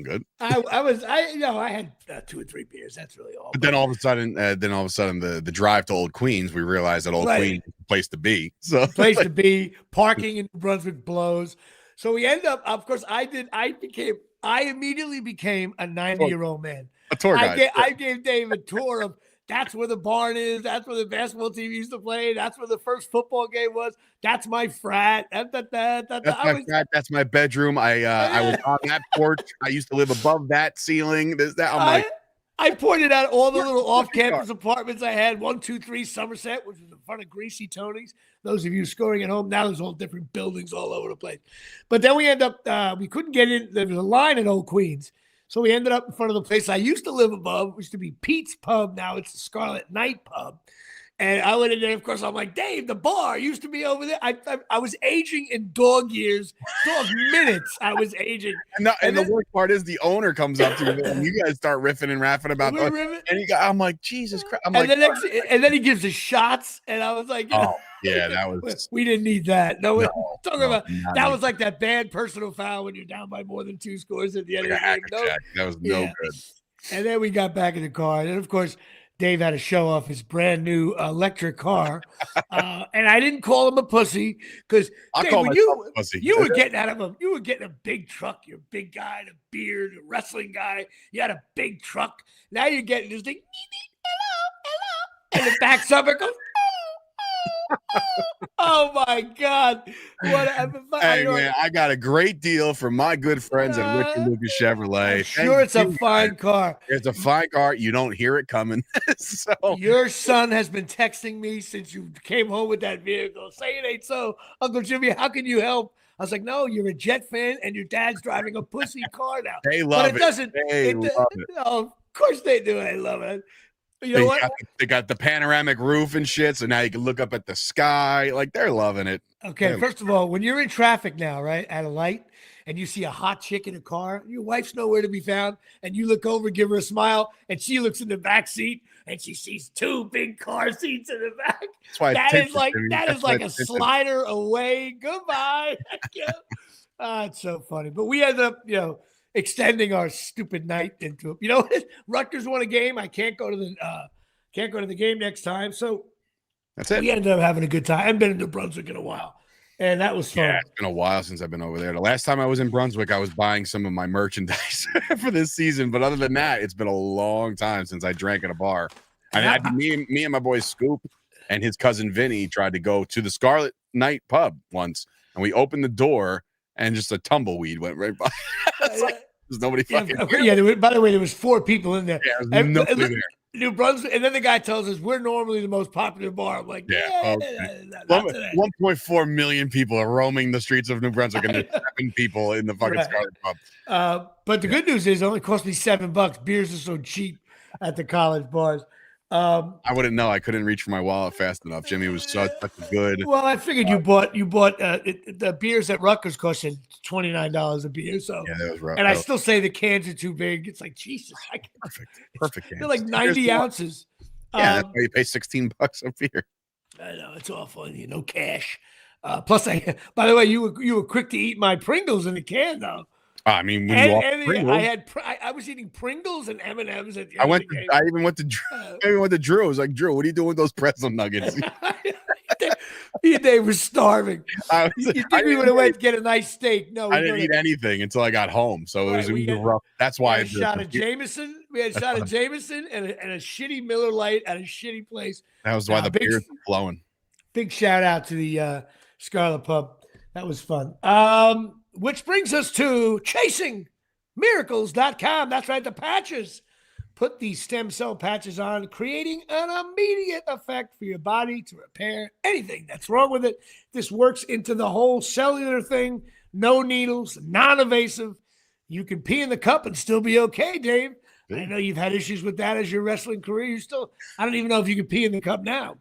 [SPEAKER 2] good.
[SPEAKER 1] I had 2 or 3 beers. That's really all.
[SPEAKER 2] But then all of a sudden, the drive to Old Queens, we realized that Old Queens is the place to be. So
[SPEAKER 1] place to be. Parking in New Brunswick blows. So we end up. Of course, I immediately became a 90-year-old man.
[SPEAKER 2] A tour guide.
[SPEAKER 1] I gave Dave a tour of. That's where the barn is. That's where the basketball team used to play. That's where the first football game was. That's my frat.
[SPEAKER 2] That's my bedroom. I was on that porch. I used to live above that ceiling.
[SPEAKER 1] I pointed out all the little off-campus apartments I had. 1, 2, 3 Somerset, which was in front of Greasy Tony's. Those of you scoring at home, now there's all different buildings all over the place. But then we end up, we couldn't get in. There was a line at Old Queens. So we ended up in front of the place I used to live above. It used to be Pete's Pub. Now it's the Scarlet Night Pub. And I went in there. Of course, I'm like, Dave, the bar used to be over there. I was aging in dog years, dog minutes. I was aging.
[SPEAKER 2] And the worst part is the owner comes up to you and you guys start riffing and raffing about it. And I'm like, Jesus Christ.
[SPEAKER 1] And then he gives us shots. And I was like,
[SPEAKER 2] that was.
[SPEAKER 1] We didn't need that. That was like that bad personal foul when you're down by more than 2 scores at the end of the game.
[SPEAKER 2] That was no good.
[SPEAKER 1] And then we got back in the car. And then, of course, Dave had to show off his brand new electric car. And I didn't call him a pussy because you were getting a big truck. You're a big guy, a beard, a wrestling guy. You had a big truck. Now you're getting this thing. Hello. And the back sucker goes. Oh my God!
[SPEAKER 2] I got a great deal from my good friends at Rich and Lucas Chevrolet.
[SPEAKER 1] Sure, it's a fine car.
[SPEAKER 2] It's a fine car. You don't hear it coming. So
[SPEAKER 1] your son has been texting me since you came home with that vehicle. Say it ain't so, Uncle Jimmy. How can you help? I was like, no, you're a Jet fan, and your dad's driving a pussy car now.
[SPEAKER 2] They love it. They love it.
[SPEAKER 1] Oh, of course they do. I love it. You know what?
[SPEAKER 2] They got the panoramic roof and shit, so now you can look up at the sky. Like, they're loving it.
[SPEAKER 1] Okay, first of all, when you're in traffic now, right, at a light, and you see a hot chick in a car, your wife's nowhere to be found, and you look over, give her a smile, and she looks in the back seat, and she sees 2 big car seats in the back. That is like a slider away. Goodbye. It's so funny. But we ended up, extending our stupid night into it. Rutgers won a game. I can't go to the game next time. So
[SPEAKER 2] that's it.
[SPEAKER 1] We ended up having a good time. I haven't been in New Brunswick in a while. And that was fun.
[SPEAKER 2] Yeah, it's been a while since I've been over there. The last time I was in Brunswick, I was buying some of my merchandise for this season. But other than that, it's been a long time since I drank at a bar. Me and my boy Scoop and his cousin Vinny tried to go to the Scarlet Night Pub once. And we opened the door and just a tumbleweed went right by. It's like, there's nobody fucking
[SPEAKER 1] by the way, there was 4 people in there.
[SPEAKER 2] Yeah, there's nobody there.
[SPEAKER 1] New Brunswick, and then the guy tells us we're normally the most popular bar. I'm like,
[SPEAKER 2] 1.4 million people are roaming the streets of New Brunswick, and there's 7 people in the fucking Scarlet Pub.
[SPEAKER 1] But the good news is it only cost me $7. Beers are so cheap at the college bars.
[SPEAKER 2] I wouldn't know. I couldn't reach for my wallet fast enough. Jimmy was such a good.
[SPEAKER 1] Well, I figured you bought the beers at Rutgers costed $29 a beer. So
[SPEAKER 2] yeah, that was rough.
[SPEAKER 1] And I still say the cans are too big. It's like Jesus.
[SPEAKER 2] Perfect.
[SPEAKER 1] They're like 90 ounces.
[SPEAKER 2] Yeah, that's why you pay $16 a beer.
[SPEAKER 1] I know it's awful. No cash. Plus, by the way, you were quick to eat my Pringles in the can though.
[SPEAKER 2] I mean,
[SPEAKER 1] I was eating Pringles and M&Ms at the end of the game.
[SPEAKER 2] I even went to Drew. I was like, Drew, what are you doing with those pretzel nuggets?
[SPEAKER 1] They were starving. You think we would have went to get a nice steak? No,
[SPEAKER 2] I didn't eat anything until I got home. So it was rough. That's why
[SPEAKER 1] we had a shot of Jameson. We had a shot of Jameson and a shitty Miller Lite at a shitty place.
[SPEAKER 2] That was why the beers were flowing.
[SPEAKER 1] Big shout out to the Scarlet Pub. That was fun. Which brings us to ChasingMiracles.com. That's right, the patches. put these stem cell patches on, creating an immediate effect for your body to repair anything that's wrong with it. This works into the whole cellular thing. No needles, non-invasive. You can pee in the cup and still be okay, Dave. I know you've had issues with that as your wrestling career. I don't even know if you can pee in the cup now.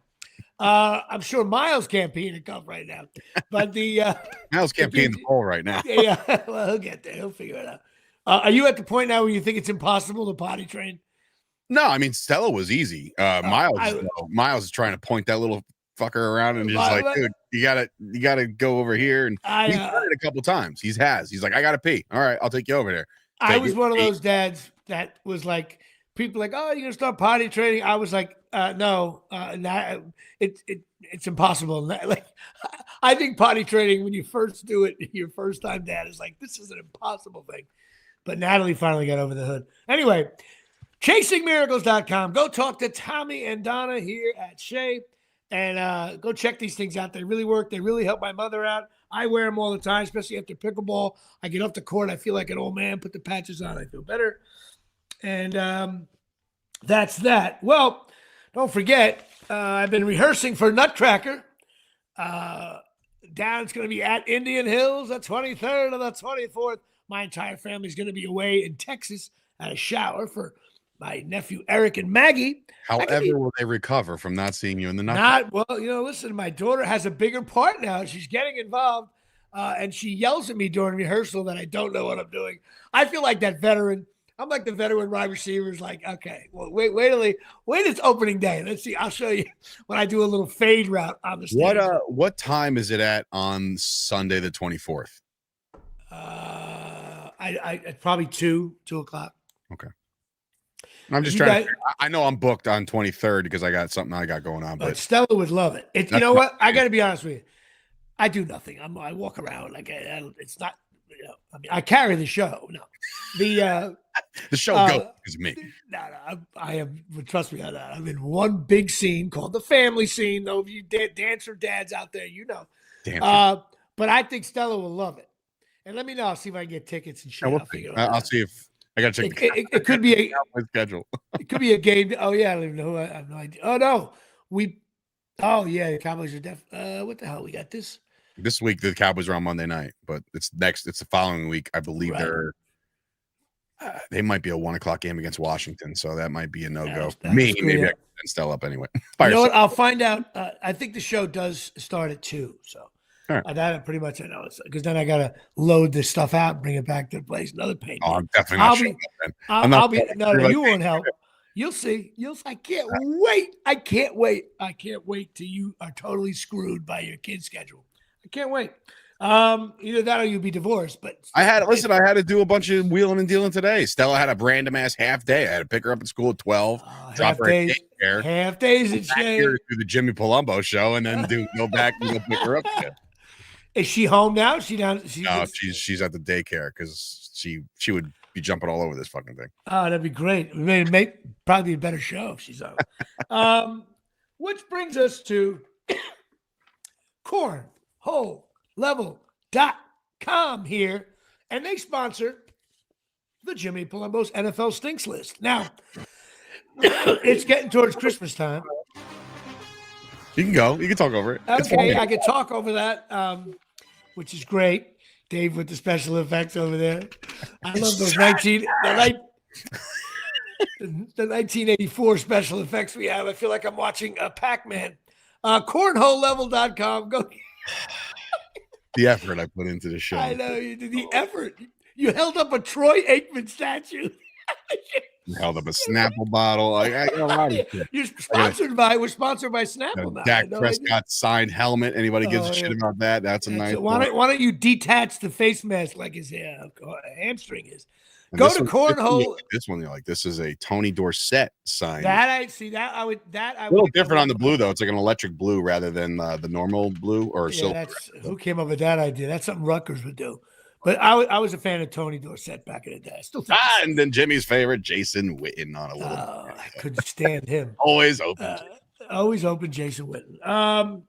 [SPEAKER 1] I'm sure Miles can't pee in a cup right now, but
[SPEAKER 2] Miles can't pee in the bowl right now.
[SPEAKER 1] Yeah, well, he'll get there. He'll figure it out. Are you at the point now where you think it's impossible to potty train?
[SPEAKER 2] No, I mean Stella was easy. Miles is trying to point that little fucker around and just like, dude, you gotta go over here. And he's done it a couple times. He's like, I gotta pee. All right, I'll take you over there.
[SPEAKER 1] I was one of those dads that was like, people like, oh, you're gonna start potty training. I was like, no, it's impossible. Like, I think potty training when you first do it, your first time dad is like, this is an impossible thing. But Natalie finally got over the hood. Anyway, chasingmiracles.com. Go talk to Tommy and Donna here at Shea and go check these things out. They really work. They really help my mother out. I wear them all the time, especially after pickleball. I get off the court. I feel like an old man. Put the patches on. I feel better. And that's that. Well, don't forget, I've been rehearsing for Nutcracker. It's going to be at Indian Hills the 23rd and the 24th. My entire family's going to be away in Texas at a shower for my nephew Eric and Maggie.
[SPEAKER 2] However, will they recover from not seeing you in the Nutcracker?
[SPEAKER 1] Well, listen, my daughter has a bigger part now. She's getting involved, and she yells at me during rehearsal that I don't know what I'm doing. I feel like that veteran. I'm like the veteran wide receivers. Like, okay, well, wait it's opening day. Let's see. I'll show you when I do a little fade route on the stage.
[SPEAKER 2] What time is it at on Sunday the 24th?
[SPEAKER 1] I probably 2 o'clock.
[SPEAKER 2] Okay. I'm just trying to. I know I'm booked on 23rd because I got something I got going on. But
[SPEAKER 1] Stella would love it. You know what? I got to be honest with you. I do nothing. I walk around like it's not. I carry the show. No, the
[SPEAKER 2] show goes because me.
[SPEAKER 1] No, I have. Trust me on that. I'm in one big scene called the family scene. Though, if you dancer dads out there, you know. But I think Stella will love it. And let me know. I'll see if I can get tickets and shit.
[SPEAKER 2] I'll see if I got to check.
[SPEAKER 1] It could be a
[SPEAKER 2] schedule.
[SPEAKER 1] It could be a game. Oh yeah, I don't even know. I have no idea. Oh no, Oh yeah, the Cowboys are def. What the hell? We got this.
[SPEAKER 2] This week the Cowboys are on Monday night, but it's the following week. I believe they might be a 1:00 game against Washington, so that might be a no-go. Maybe I can Stella up anyway.
[SPEAKER 1] You know what? I'll find out. I think the show does start at 2, so that pretty much I know. Because then I gotta load this stuff out and bring it back to the place. Another pain.
[SPEAKER 2] Oh, I'm definitely not.
[SPEAKER 1] No, you won't help. You'll see. I can't wait. I can't wait till you are totally screwed by your kid's schedule. I can't wait. Either that or you'll be divorced. But
[SPEAKER 2] I had to do a bunch of wheeling and dealing today. Stella had a random ass half day. I had to pick her up at school at 12.
[SPEAKER 1] Half days at Shea.
[SPEAKER 2] Do the Jimmy Palumbo show and then go back and go pick her up again.
[SPEAKER 1] Is she home now? No, she's
[SPEAKER 2] at the daycare because she would be jumping all over this fucking thing.
[SPEAKER 1] Oh, that'd be great. Maybe probably a better show if she's on. Which brings us to cornholelevel.com here, and they sponsor the Jimmy Palumbo's NFL Stinks List. Now, it's getting towards Christmas time.
[SPEAKER 2] You can go. You can talk over it.
[SPEAKER 1] Okay, I can talk over that, which is great. Dave with the special effects over there. I love those 1984 special effects we have. I feel like I'm watching Pac-Man. Cornholelevel.com. Go.
[SPEAKER 2] The effort I put into the show.
[SPEAKER 1] I know you did the effort. You held up a Troy Aikman statue.
[SPEAKER 2] You held up a Snapple bottle.
[SPEAKER 1] We're sponsored by Snapple now.
[SPEAKER 2] Dak Prescott signed helmet. Anybody gives a shit about that? That's a nice.
[SPEAKER 1] Why don't you detach the face mask like his hamstring is? Go to cornhole.
[SPEAKER 2] This one, this is a Tony Dorsett sign.
[SPEAKER 1] A
[SPEAKER 2] little different on the blue though. It's like an electric blue rather than the normal blue or silver.
[SPEAKER 1] Who came up with that idea? That's something Rutgers would do. But I was a fan of Tony Dorsett back in the day. I still think
[SPEAKER 2] and then Jimmy's favorite, Jason Witten, on a little.
[SPEAKER 1] I couldn't stand him.
[SPEAKER 2] Always open.
[SPEAKER 1] Always open, Jason Witten.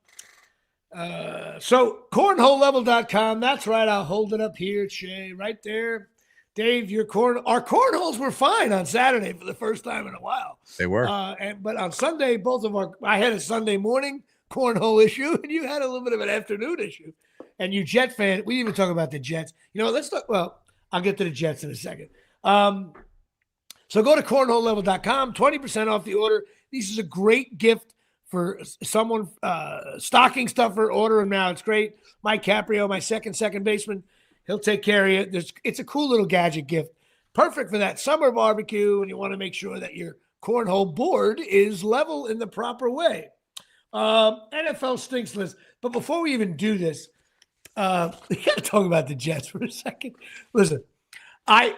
[SPEAKER 1] So cornholelevel.com. That's right. I'll hold it up here, Shay, right there. Dave, our cornholes were fine on Saturday for the first time in a while.
[SPEAKER 2] They were.
[SPEAKER 1] But on Sunday, I had a Sunday morning cornhole issue, and you had a little bit of an afternoon issue. And you Jet fan, we didn't even talk about the Jets. Let's talk. Well, I'll get to the Jets in a second. So go to cornholelevel.com, 20% off the order. This is a great gift for someone, stocking stuffer, order them now. It's great. Mike Caprio, my second baseman, he'll take care of you. It's a cool little gadget gift. Perfect for that summer barbecue, and you want to make sure that your cornhole board is level in the proper way. NFL stinks list. But before we even do this, we got to talk about the Jets for a second. Listen,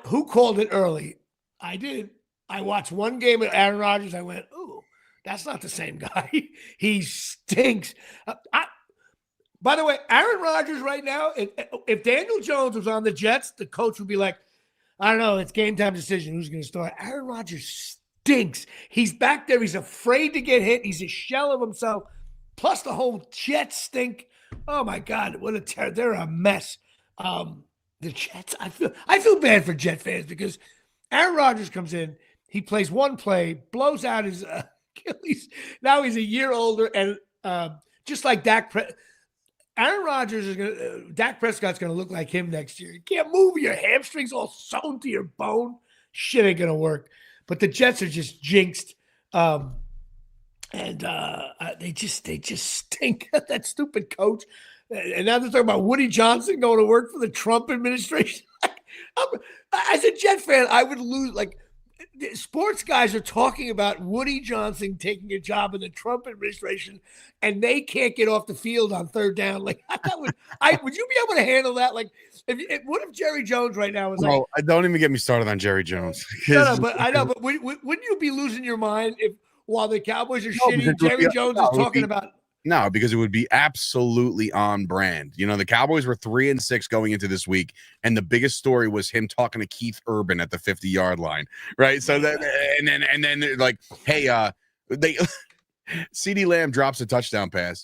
[SPEAKER 1] who called it early? I did. I watched one game of Aaron Rodgers. I went, ooh, that's not the same guy. He stinks. By the way, Aaron Rodgers right now, if Daniel Jones was on the Jets, the coach would be like, I don't know, it's game time decision. Who's going to start? Aaron Rodgers stinks. He's back there. He's afraid to get hit. He's a shell of himself. Plus the whole Jets stink. Oh, my God. What a terror. They're a mess. The Jets, I feel bad for Jet fans because Aaron Rodgers comes in. He plays one play, blows out his Achilles. Now he's a year older. And just like Dak Aaron Rodgers is going to Dak Prescott's going to look like him next year. You can't move your hamstrings all sewn to your bone. Shit ain't going to work. But the Jets are just jinxed. And they just stink. That stupid coach. And now they're talking about Woody Johnson going to work for the Trump administration. As a Jet fan, I would lose. Like, sports guys are talking about Woody Johnson taking a job in the Trump administration, and they can't get off the field on third down. Like, would you be able to handle that? Like, what if Jerry Jones right now was like?
[SPEAKER 2] I don't even get me started on Jerry Jones.
[SPEAKER 1] But wouldn't you be losing your mind if while the Cowboys are shitty, Jerry Jones is talking about?
[SPEAKER 2] No, because it would be absolutely on brand. The Cowboys were 3-6 going into this week, and the biggest story was him talking to Keith Urban at the 50-yard line, right? So that, and then they're like, hey, CeeDee Lamb drops a touchdown pass.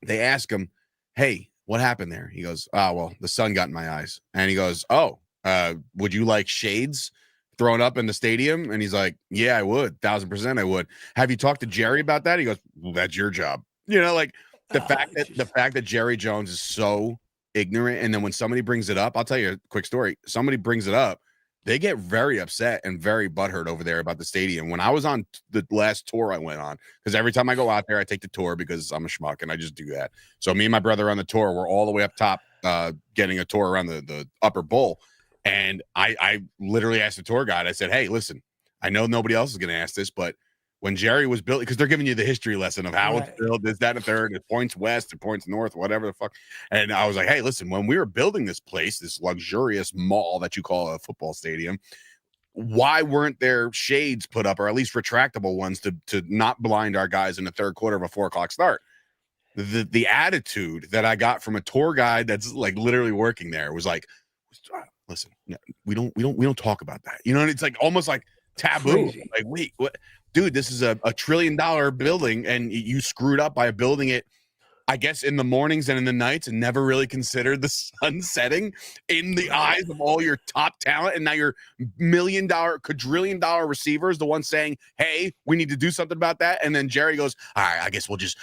[SPEAKER 2] They ask him, hey, what happened there? He goes, well, the sun got in my eyes. And he goes, would you like shades thrown up in the stadium? And he's like, yeah, I would. 1,000% I would. Have you talked to Jerry about that? He goes, well, that's your job. The fact that Jerry Jones is so ignorant, and then when somebody brings it up, I'll tell you a quick story. Somebody brings it up, they get very upset and very butthurt over there about the stadium. When I was on the last tour I went on, because every time I go out there, I take the tour because I'm a schmuck and I just do that. So me and my brother on the tour, we're all the way up top, getting a tour around the upper bowl. And I literally asked the tour guide, I said, hey, listen, I know nobody else is going to ask this, but when Jerry was built, because they're giving you the history lesson of how it's built, this, that, and third, it points west, it points north, whatever the fuck. And I was like, hey, listen, when we were building this place, this luxurious mall that you call a football stadium, why weren't there shades put up, or at least retractable ones to not blind our guys in the third quarter of a 4:00 start? The attitude that I got from a tour guide that's like literally working there was like, listen, we don't talk about that. And it's like almost like taboo.
[SPEAKER 1] Crazy.
[SPEAKER 2] Like, wait, what? Dude, this is a $1 trillion building, and you screwed up by building it, I guess, in the mornings and in the nights, and never really considered the sun setting in the eyes of all your top talent. And now your $1 million, quadrillion dollar receiver is the one saying, hey, we need to do something about that. And then Jerry goes, all right, I guess we'll just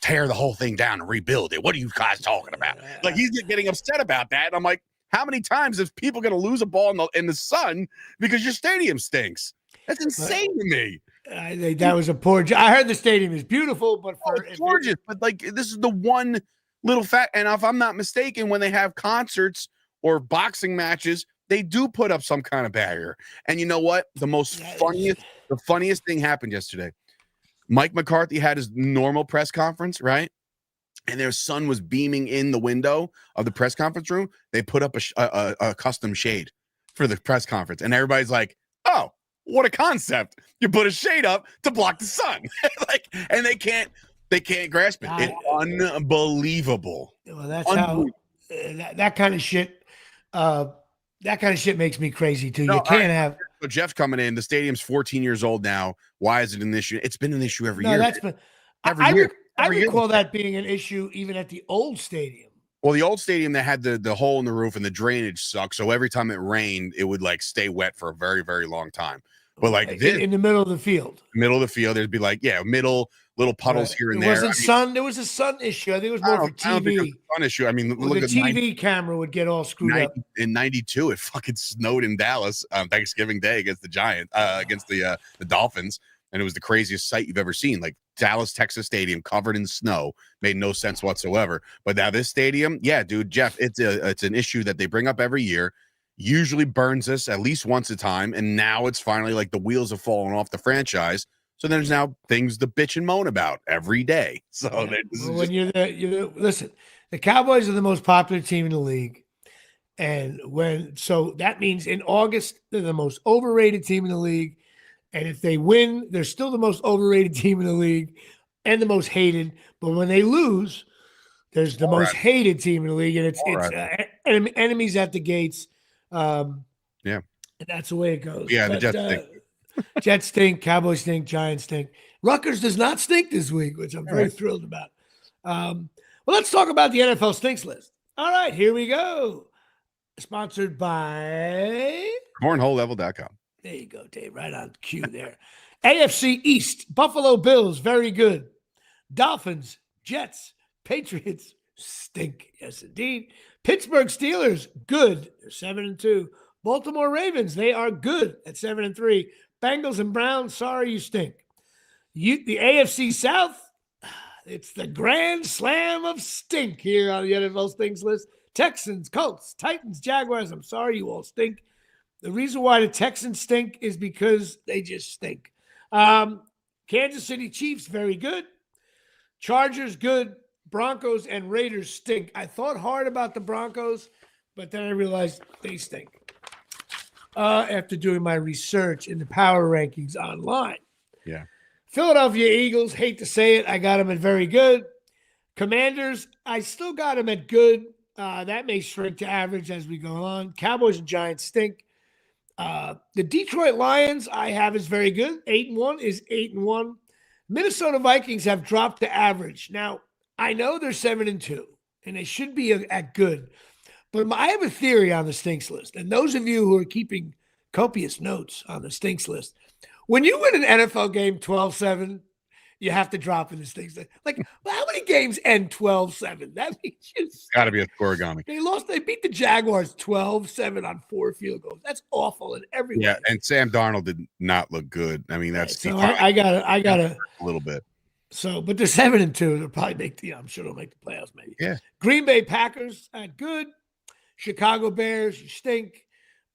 [SPEAKER 2] tear the whole thing down and rebuild it. What are you guys talking about? Like, he's getting upset about that. And I'm like, how many times is people going to lose a ball in the sun because your stadium stinks? That's insane to me.
[SPEAKER 1] I think that was a poor job. I heard the stadium is beautiful, but
[SPEAKER 2] it's gorgeous. But like, this is the one little fact. And if I'm not mistaken, when they have concerts or boxing matches, they do put up some kind of barrier. And you know what? The funniest thing happened yesterday. Mike McCarthy had his normal press conference, right? And their son was beaming in the window of the press conference room. They put up a custom shade for the press conference, and everybody's like, oh, what a concept. You put a shade up to block the sun. And they can't grasp it. It's unbelievable.
[SPEAKER 1] Well, that's how that kind of shit makes me crazy too. You can't have.
[SPEAKER 2] So Jeff's coming in. The stadium's 14 years old now. Why is it an issue? It's been an issue every year.
[SPEAKER 1] That's been every year. I recall that being an issue even at the old stadium.
[SPEAKER 2] Well, the old stadium that had the hole in the roof and the drainage sucked, so every time it rained, it would like stay wet for a very, very long time. But like this,
[SPEAKER 1] in the middle of the field.
[SPEAKER 2] middle of the field, there'd be like, middle little puddles here and
[SPEAKER 1] it
[SPEAKER 2] there.
[SPEAKER 1] Wasn't sun. There was a sun issue. I think it was more for
[SPEAKER 2] I don't think it was
[SPEAKER 1] TV.
[SPEAKER 2] a fun issue. I mean,
[SPEAKER 1] Well,
[SPEAKER 2] look
[SPEAKER 1] the
[SPEAKER 2] at
[SPEAKER 1] TV camera would get all screwed up.
[SPEAKER 2] In '92. It fucking snowed in Dallas on Thanksgiving Day against the Giants, against the Dolphins, and it was the craziest sight you've ever seen. Like Dallas, Texas Stadium covered in snow, made no sense whatsoever. But now this stadium, yeah, dude, Jeff, it's an issue that they bring up every year. Usually burns us at least once a time, and now it's finally like the wheels have fallen off the franchise. So there's now things to bitch and moan about every day. So
[SPEAKER 1] when you're there, listen. The Cowboys are the most popular team in the league, and so that means in August they're the most overrated team in the league, and if they win, they're still the most overrated team in the league and the most hated. But when they lose, there's the most hated team in the league, and it's enemies at the gates. And that's the way it goes.
[SPEAKER 2] Yeah, the Jets stink.
[SPEAKER 1] Jets stink, Cowboys stink, Giants stink. Rutgers does not stink this week, which I'm very thrilled about. Well, let's talk about the NFL stinks list. All right, here we go. Sponsored by
[SPEAKER 2] cornholelevel.com.
[SPEAKER 1] There you go, Dave. Right on cue there. AFC East, Buffalo Bills, very good. Dolphins, Jets, Patriots, stink. Yes, indeed. Pittsburgh Steelers, good. They're 7-2. Baltimore Ravens, they are good at 7-3. Bengals and Browns, sorry, you stink. The AFC South, it's the grand slam of stink here on the NFL stinks list. Texans, Colts, Titans, Jaguars, I'm sorry, you all stink. The reason why the Texans stink is because they just stink. Kansas City Chiefs, very good. Chargers, good. Broncos and Raiders stink. I thought hard about the Broncos, but then I realized they stink. After doing my research in the power rankings online.
[SPEAKER 2] Yeah.
[SPEAKER 1] Philadelphia Eagles, hate to say it, I got them at very good. Commanders, I still got them at good. That may shrink to average as we go on. Cowboys and Giants stink. The Detroit Lions I have is very good. 8-1 is 8-1. Minnesota Vikings have dropped to average. Now, I know they're 7-2, and they should be at good. But I have a theory on the stinks list. And those of you who are keeping copious notes on the stinks list, when you win an NFL game 12-7, you have to drop in the stinks list. Like, how many games end 12-7? That means it's
[SPEAKER 2] got to be a scoregami.
[SPEAKER 1] They beat the Jaguars 12-7 on 4 field goals. That's awful in every way.
[SPEAKER 2] Yeah, and Sam Darnold did not look good. I mean, that's
[SPEAKER 1] so I got a
[SPEAKER 2] little bit.
[SPEAKER 1] So, but they're 7-2. They'll probably make I'm sure they'll make the playoffs, maybe.
[SPEAKER 2] Yeah.
[SPEAKER 1] Green Bay Packers, good. Chicago Bears, you stink.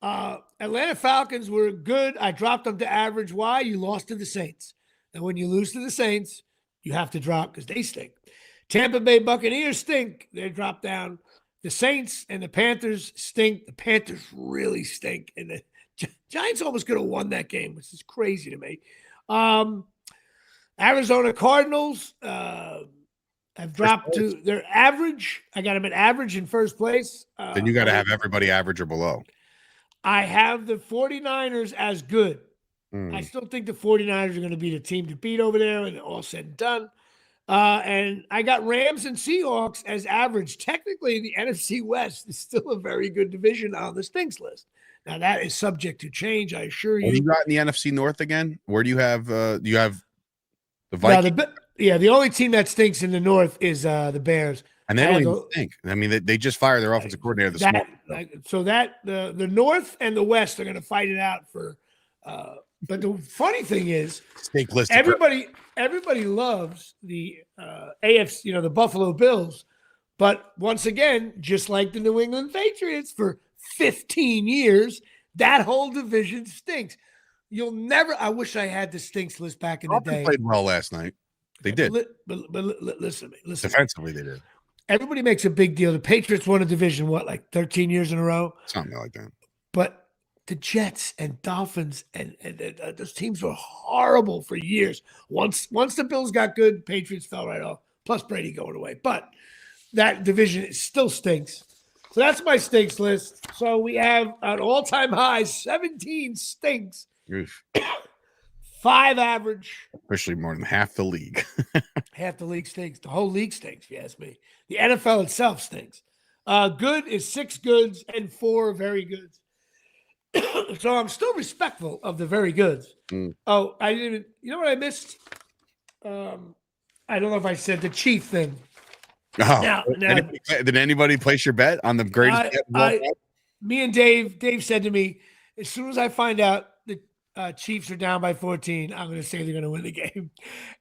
[SPEAKER 1] Atlanta Falcons were good. I dropped them to average. Why? You lost to the Saints. And when you lose to the Saints, you have to drop because they stink. Tampa Bay Buccaneers stink. They drop down. The Saints and the Panthers stink. The Panthers really stink. And the Giants almost could have won that game, which is crazy to me. Arizona Cardinals have dropped to their average. I got them at average in first place.
[SPEAKER 2] Then you got to have everybody average or below.
[SPEAKER 1] I have the 49ers as good. I still think the 49ers are going to be the team to beat over there, and all said and done. And I got Rams and Seahawks as average. Technically, the NFC West is still a very good division on the stinks list. Now, that is subject to change, I assure you.
[SPEAKER 2] What do you got in the NFC North again? Where do you have you have the Vikings?
[SPEAKER 1] The only team that stinks in the North is the Bears.
[SPEAKER 2] And they don't even stink. I mean, they just fired their offensive coordinator this morning.
[SPEAKER 1] The North and the West are going to fight it out for but the funny thing is, everybody loves the AFC, the Buffalo Bills. But once again, just like the New England Patriots for 15 years, that whole division stinks. You'll never. I wish I had the stinks list back in the day.
[SPEAKER 2] Played well last night. They did.
[SPEAKER 1] But listen to me. Listen.
[SPEAKER 2] Defensively, they did.
[SPEAKER 1] Everybody makes a big deal. The Patriots won a division, like 13 years in a row?
[SPEAKER 2] Something like that.
[SPEAKER 1] But the Jets and Dolphins and those teams were horrible for years. Once the Bills got good, Patriots fell right off. Plus Brady going away. But that division still stinks. So that's my stinks list. So we have an all-time high 17 stinks.
[SPEAKER 2] Oof.
[SPEAKER 1] 5 average.
[SPEAKER 2] Especially more than half the league.
[SPEAKER 1] Half the league stinks. The whole league stinks, if you ask me. The NFL itself stinks. Good is 6 goods and 4 very goods. So I'm still respectful of the very goods.
[SPEAKER 2] Mm.
[SPEAKER 1] Oh, I didn't even, you know what I missed? I don't know if I said the Chief thing.
[SPEAKER 2] Oh,
[SPEAKER 1] Now,
[SPEAKER 2] did anybody place your bet on the greatest?
[SPEAKER 1] Me and Dave said to me, as soon as I find out the Chiefs are down by 14, I'm going to say they're going to win the game.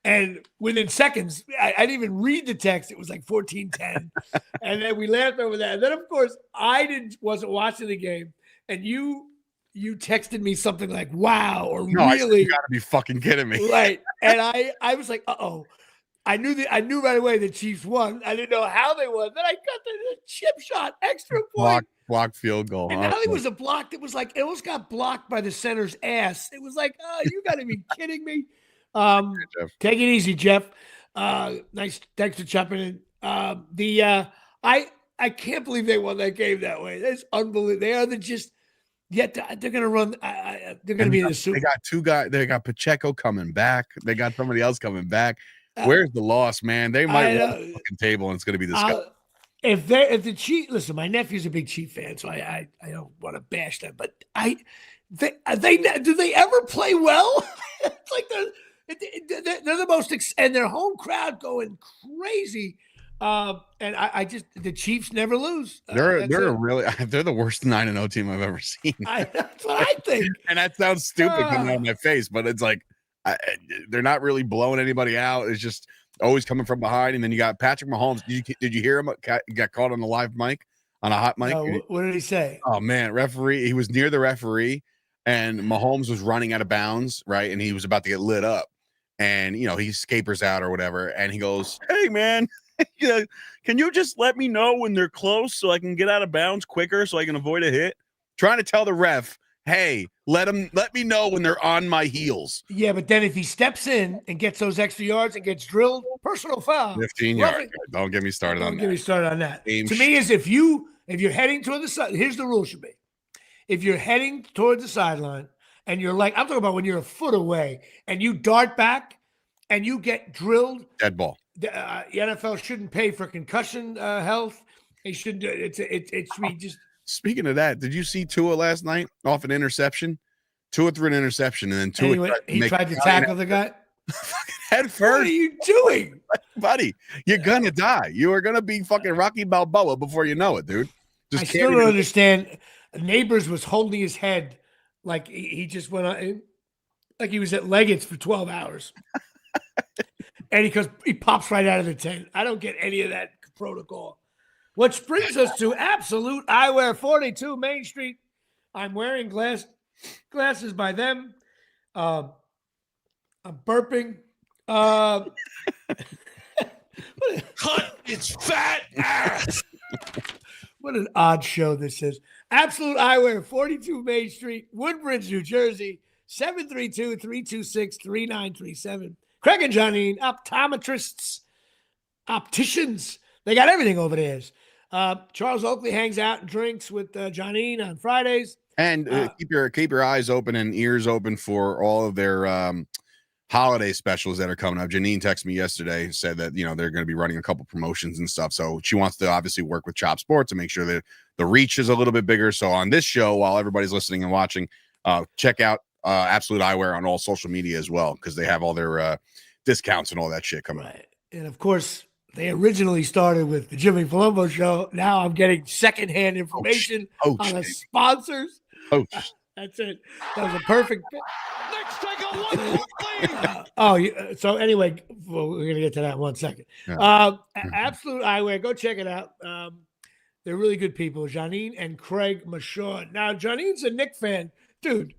[SPEAKER 1] And within seconds, I didn't even read the text. It was like 14-10. And then we laughed over that. And then, of course, wasn't watching the game. And you texted me something like, wow, or
[SPEAKER 2] no,
[SPEAKER 1] really.
[SPEAKER 2] You got to be fucking kidding me.
[SPEAKER 1] Right. And I was like, uh-oh. I knew right away the Chiefs won. I didn't know how they won. Then I got the chip shot, extra point.
[SPEAKER 2] Block field goal.
[SPEAKER 1] And not only was it blocked, it was like, it almost got blocked by the center's ass. It was like, oh, you got to be kidding me. Take it easy, Jeff. Nice. Thanks for jumping in. I can't believe they won that game that way. That's unbelievable. They are yet they're going to run. They're going to be in the Super.
[SPEAKER 2] They got 2 guys. They got Pacheco coming back. They got somebody else coming back. Where's the loss, man? They might run the fucking table, and it's going to be disgusting.
[SPEAKER 1] If the Chiefs, listen, my nephew's a big Chief fan, so I don't want to bash them, but do they ever play well? It's like they're the most, and their home crowd going crazy. And the Chiefs never lose.
[SPEAKER 2] They're the worst 9-0 team I've ever seen.
[SPEAKER 1] That's what I think.
[SPEAKER 2] And that sounds stupid coming out of my face, but it's like they're not really blowing anybody out. It's just always coming from behind. And then you got Patrick Mahomes. Did you hear him? Got caught on the live mic, on a hot mic.
[SPEAKER 1] What did he say?
[SPEAKER 2] Oh man, referee. He was near the referee, and Mahomes was running out of bounds, right? And he was about to get lit up, and he scapers out or whatever, and he goes, "Hey man, can you just let me know when they're close so I can get out of bounds quicker so I can avoid a hit?" Trying to tell the ref, hey, let me know when they're on my heels.
[SPEAKER 1] Yeah, but then if he steps in and gets those extra yards and gets drilled, personal foul.
[SPEAKER 2] 15 yards. Don't get me started on that.
[SPEAKER 1] Don't get me started on that. To me, is if you're heading toward the side, here's the rule should be. If you're heading towards the sideline and you're like, I'm talking about when you're a foot away and you dart back and you get drilled.
[SPEAKER 2] Dead ball.
[SPEAKER 1] The NFL shouldn't pay for concussion health. They shouldn't. We just.
[SPEAKER 2] Speaking of that, did you see Tua last night off an interception? Tua threw an interception, and then Tua
[SPEAKER 1] tried to tackle the guy
[SPEAKER 2] head first.
[SPEAKER 1] What are you doing,
[SPEAKER 2] buddy? You're gonna die. You are gonna be fucking Rocky Balboa before you know it, dude.
[SPEAKER 1] I still don't understand. Neighbors was holding his head like he just went on, like he was at Leggett's for 12 hours, and he pops right out of the tent. I don't get any of that protocol. Which brings us to Absolute Eyewear, 42 Main Street. I'm wearing glasses by them. I'm burping. Cut its fat ass. What an odd show this is. Absolute Eyewear, 42 Main Street, Woodbridge, New Jersey, 732-326-3937. Craig and Johnine, optometrists, opticians. They got everything over there. Charles Oakley hangs out and drinks with Johnine on Fridays.
[SPEAKER 2] And keep your eyes open and ears open for all of their holiday specials that are coming up. Janine texted me yesterday, said that they're going to be running a couple promotions and stuff. So she wants to obviously work with Chop Sports to make sure that the reach is a little bit bigger. So on this show, while everybody's listening and watching, check out Absolute Eyewear on all social media as well, because they have all their discounts and all that shit coming up.
[SPEAKER 1] And of course, they originally started with the Jimmy Palumbo Show. Now I'm getting secondhand information on the sponsors. That's it. That was a perfect. Next, take a 1-point lead. So anyway, we're going to get to that in 1 second. Yeah. Absolute Eyewear. Go check it out. They're really good people. Janine and Craig Mashawn. Now, Janine's a Knicks fan. Dude,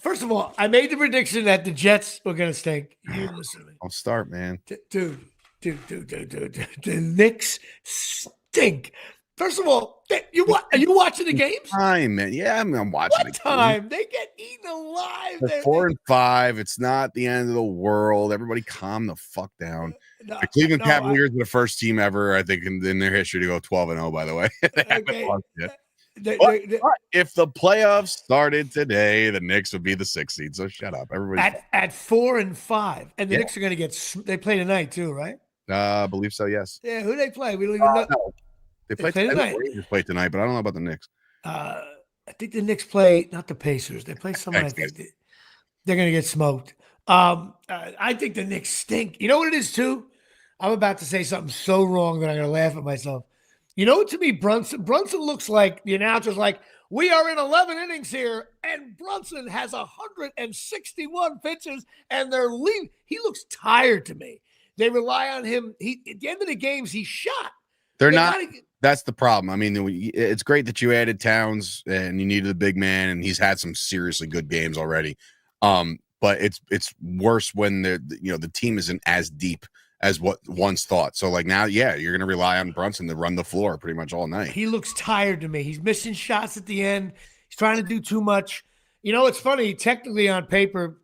[SPEAKER 1] first of all, I made the prediction that the Jets were going to stink. You listen to me.
[SPEAKER 2] I'll start, man.
[SPEAKER 1] Dude. The Knicks stink. First of all, are you watching the games?
[SPEAKER 2] Time, man. Yeah, I'm watching.
[SPEAKER 1] What time? They get eaten alive.
[SPEAKER 2] They're 4-5. It's not the end of the world. Everybody calm the fuck down. The Cleveland Cavaliers are the first team ever, I think, in their history to go 12-0, by the way. They haven't lost yet. But if the playoffs started today, the Knicks would be the 6th seed. So shut up. Everybody
[SPEAKER 1] at 4-5. And the Knicks are going to they play tonight too, right?
[SPEAKER 2] I believe so, yes.
[SPEAKER 1] Yeah, who do they play? We don't even know.
[SPEAKER 2] No. They play
[SPEAKER 1] play
[SPEAKER 2] tonight.
[SPEAKER 1] tonight.
[SPEAKER 2] The Rangers play tonight, but I don't know about the Knicks.
[SPEAKER 1] I think the Knicks play not the Pacers. They play someone. I think they're going to get smoked. I think the Knicks stink. You know what it is too? I'm about to say something so wrong that I'm going to laugh at myself. You know what, to me, Brunson looks like the announcer's like, we are in 11 innings here, and Brunson has 161 pitches, and they're leaving. He looks tired to me. They rely on him. At the end of the games, he's shot.
[SPEAKER 2] They're not. That's the problem. I mean, it's great that you added Towns and you needed a big man, and he's had some seriously good games already. But it's worse when the team isn't as deep as what once thought. So like now, yeah, you're going to rely on Brunson to run the floor pretty much all night.
[SPEAKER 1] He looks tired to me. He's missing shots at the end. He's trying to do too much. You know, it's funny. Technically, on paper,